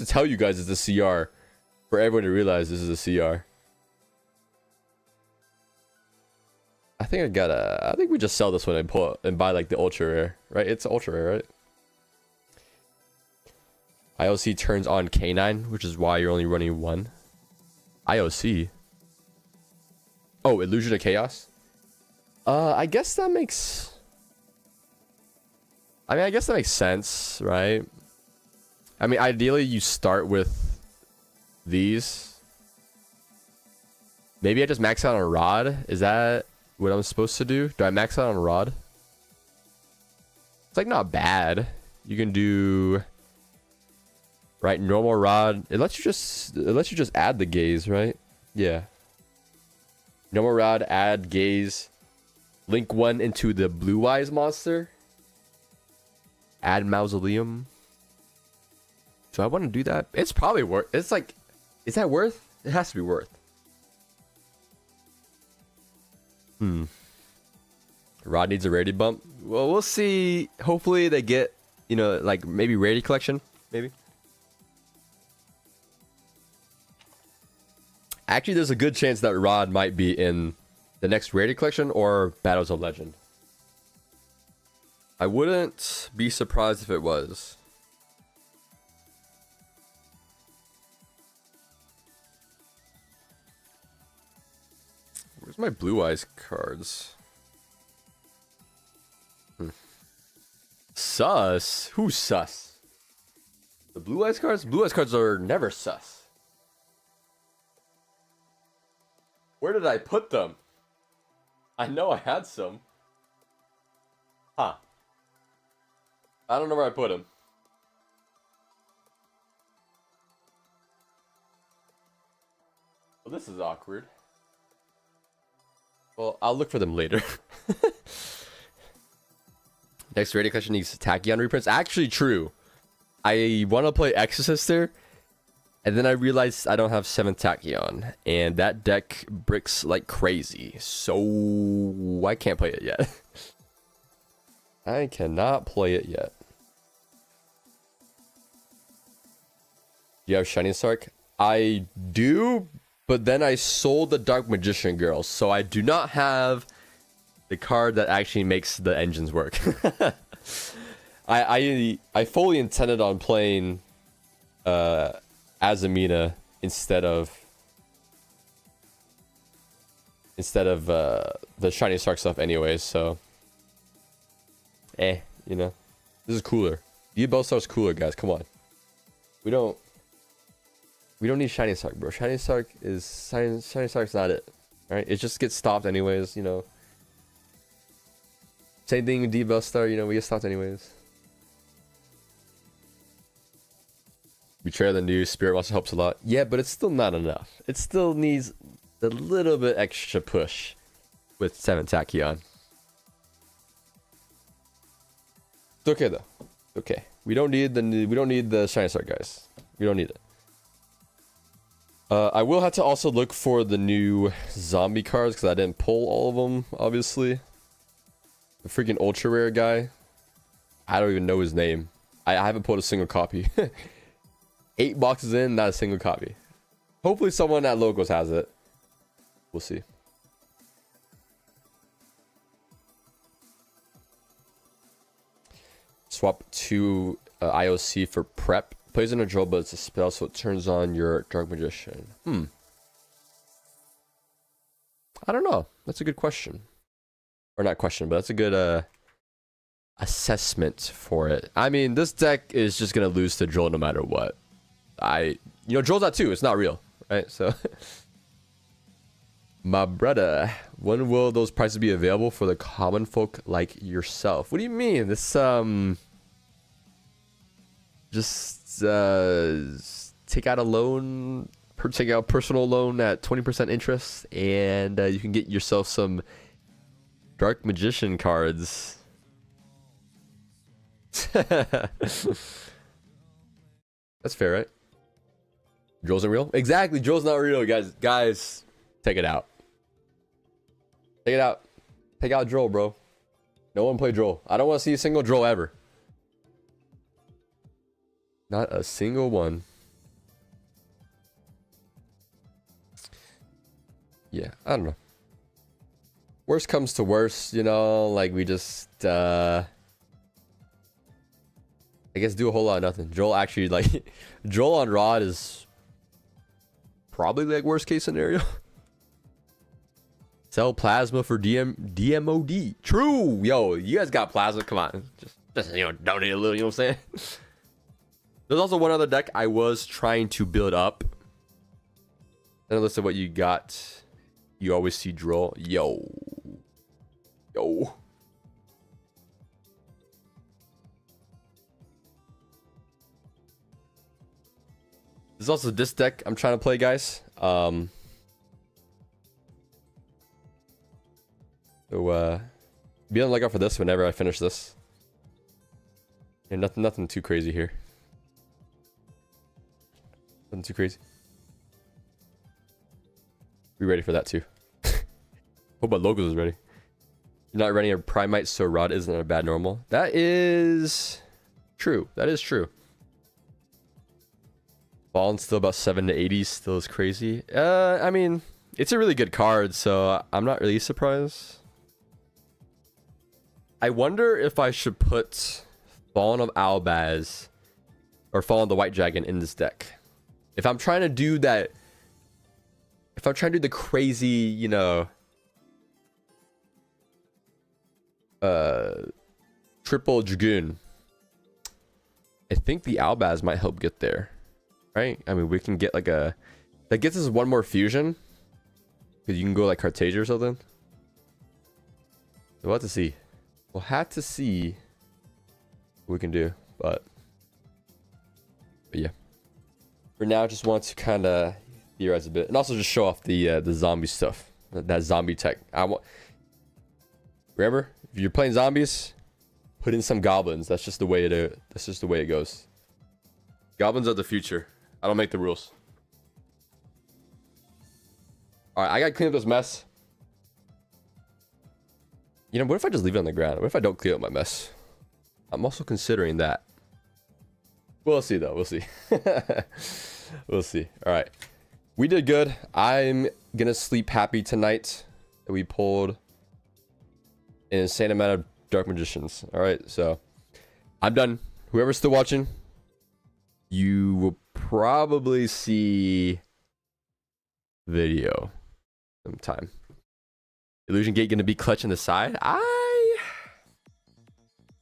Speaker 1: tell you guys it's a CR for everyone to realize this is a CR. I think I think we just sell this one and pull and buy like the ultra rare, right? It's ultra rare, right? IOC turns on K9, which is why you're only running one. IOC. Oh, Illusion of Chaos. I guess that makes. I mean, I guess that makes sense, right? I mean, ideally you start with these. Maybe I just max out on Rod. Is that what I'm supposed to do? Do I max out on Rod? It's like not bad. You can do right normal Rod. It lets you just add the gaze, right? Yeah. Normal Rod, add gaze. Link one into the Blue Eyes monster. Add Mausoleum. Do I want to do that? It's probably worth. It's like, is that worth? It has to be worth. Rod needs a rarity bump. Well, we'll see. Hopefully they get, you know, like maybe rarity collection. Maybe. Actually, there's a good chance that Rod might be in the next rarity collection or Battles of Legend. I wouldn't be surprised if it was. Where's my Blue Eyes cards? Sus? Who's sus? The Blue Eyes cards? Blue Eyes cards are never sus. Where did I put them? I know I had some. Huh. I don't know where I put them. Well, this is awkward. Well, I'll look for them later. Next radio collection needs Tachyon reprints. Actually, true. I want to play Exorcister, and then I realized I don't have 7 Tachyon, and that deck bricks like crazy. So I can't play it yet. I cannot play it yet. Do you have Shining Sark? I do, but then I sold the Dark Magician Girl, so I do not have the card that actually makes the engines work. I fully intended on playing Azamina instead of the Shining Sark stuff anyways, so you know. This is cooler. Star's cooler, guys. Come on. We don't need Shining Sark, bro. Shining Sark's not it. Alright? It just gets stopped anyways, you know. Same thing with D-Star, you know, we get stopped anyways. Betrayal the new Spirit Monster helps a lot. Yeah, but it's still not enough. It still needs a little bit extra push with 7 Tachyon. It's okay though. Okay. We don't need the Shining Star, guys. We don't need it. I will have to also look for the new zombie cards because I didn't pull all of them, obviously. The freaking ultra rare guy. I don't even know his name. I haven't pulled a single copy. 8 boxes in, not a single copy. Hopefully someone at Locals has it. We'll see. Swap to IOC for prep. Plays in a drill, but it's a spell, so it turns on your Dark Magician. I don't know. That's a good question. Or not question, but that's a good assessment for it. I mean, this deck is just gonna lose to Drill no matter what. Drill's not 2, it's not real, right? So my brother, when will those prices be available for the common folk like yourself? What do you mean? This just take out a loan, take out personal loan at 20% interest, and you can get yourself some Dark Magician cards. That's fair, right? Drill's not real? Exactly, Drill's not real, guys. Guys, take it out. Take it out. Take out Drill, bro. No one play Drill. I don't want to see a single Drill ever. Not a single one. Yeah, I don't know. worst comes to worst, you know, like we just I guess do a whole lot of nothing. Joel actually like Joel on Rod is probably like worst case scenario. Sell plasma for DMOD. True. Yo, you guys got plasma. Come on. Just you know, donate a little, you know what I'm saying? There's also one other deck I was trying to build up. And listen what you got. You always see draw. Yo. There's also this deck I'm trying to play, guys. So be on the lookout for this whenever I finish this. And nothing too crazy here. Nothing too crazy. We ready for that too. Hope my logos is ready. You're not running a Primite, so Rod isn't a bad normal. That is true. That is true. Fallen's still about 7 to 80, still is crazy. I mean, it's a really good card, so I'm not really surprised. I wonder if I should put Fallen of Albaz or Fallen of the White Dragon in this deck. If I'm trying to do that, if I'm trying to do the crazy, you know, triple Dragoon, I think the Albaz might help get there, right? I mean, we can get like a, that gets us one more fusion, because you can go like Cartagia or something. We'll have to see. We'll have to see what we can do, but yeah. For now, just want to kind of theorize a bit, and also just show off the zombie stuff, that zombie tech. Remember, if you're playing zombies, put in some goblins. That's just the way it. That's just the way it goes. Goblins are the future. I don't make the rules. All right, I gotta clean up this mess. You know, what if I just leave it on the ground? What if I don't clean up my mess? I'm also considering that. We'll see, though. We'll see. We'll see. All right. We did good. I'm going to sleep happy tonight that we pulled an insane amount of Dark Magicians. All right. So I'm done. Whoever's still watching, you will probably see video sometime. Illusion Gate gonna be clutching the side? I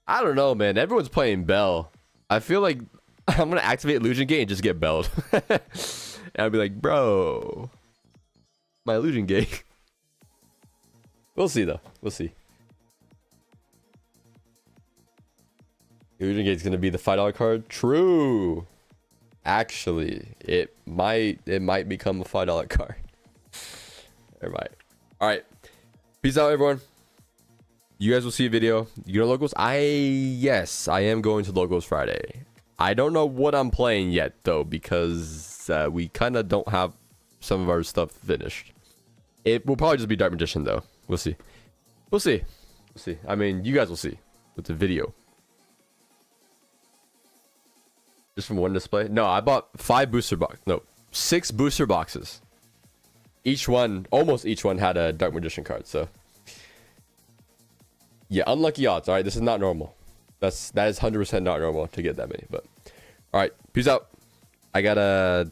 Speaker 1: don't know, man. Everyone's playing Bell. I feel like I'm gonna activate Illusion Gate and just get belled. And I'll be like, bro, my Illusion Gate. We'll see though. We'll see. Illusion Gate's gonna be the $5 card. True. Actually, it might become a $5 card. It might. All right. Peace out, everyone. You guys will see a video. You go to Locals? Yes, I am going to Locals Friday. I don't know what I'm playing yet, though, because we kind of don't have some of our stuff finished. It will probably just be Dark Magician, though. We'll see. We'll see. We'll see. I mean, you guys will see with the video. Just from one display? No, I bought 5 booster boxes. No, 6 booster boxes. Each one, almost each one had a Dark Magician card, so. Yeah, unlucky odds, alright? This is not normal. That is 100% not normal to get that many, but. Alright, peace out. I gotta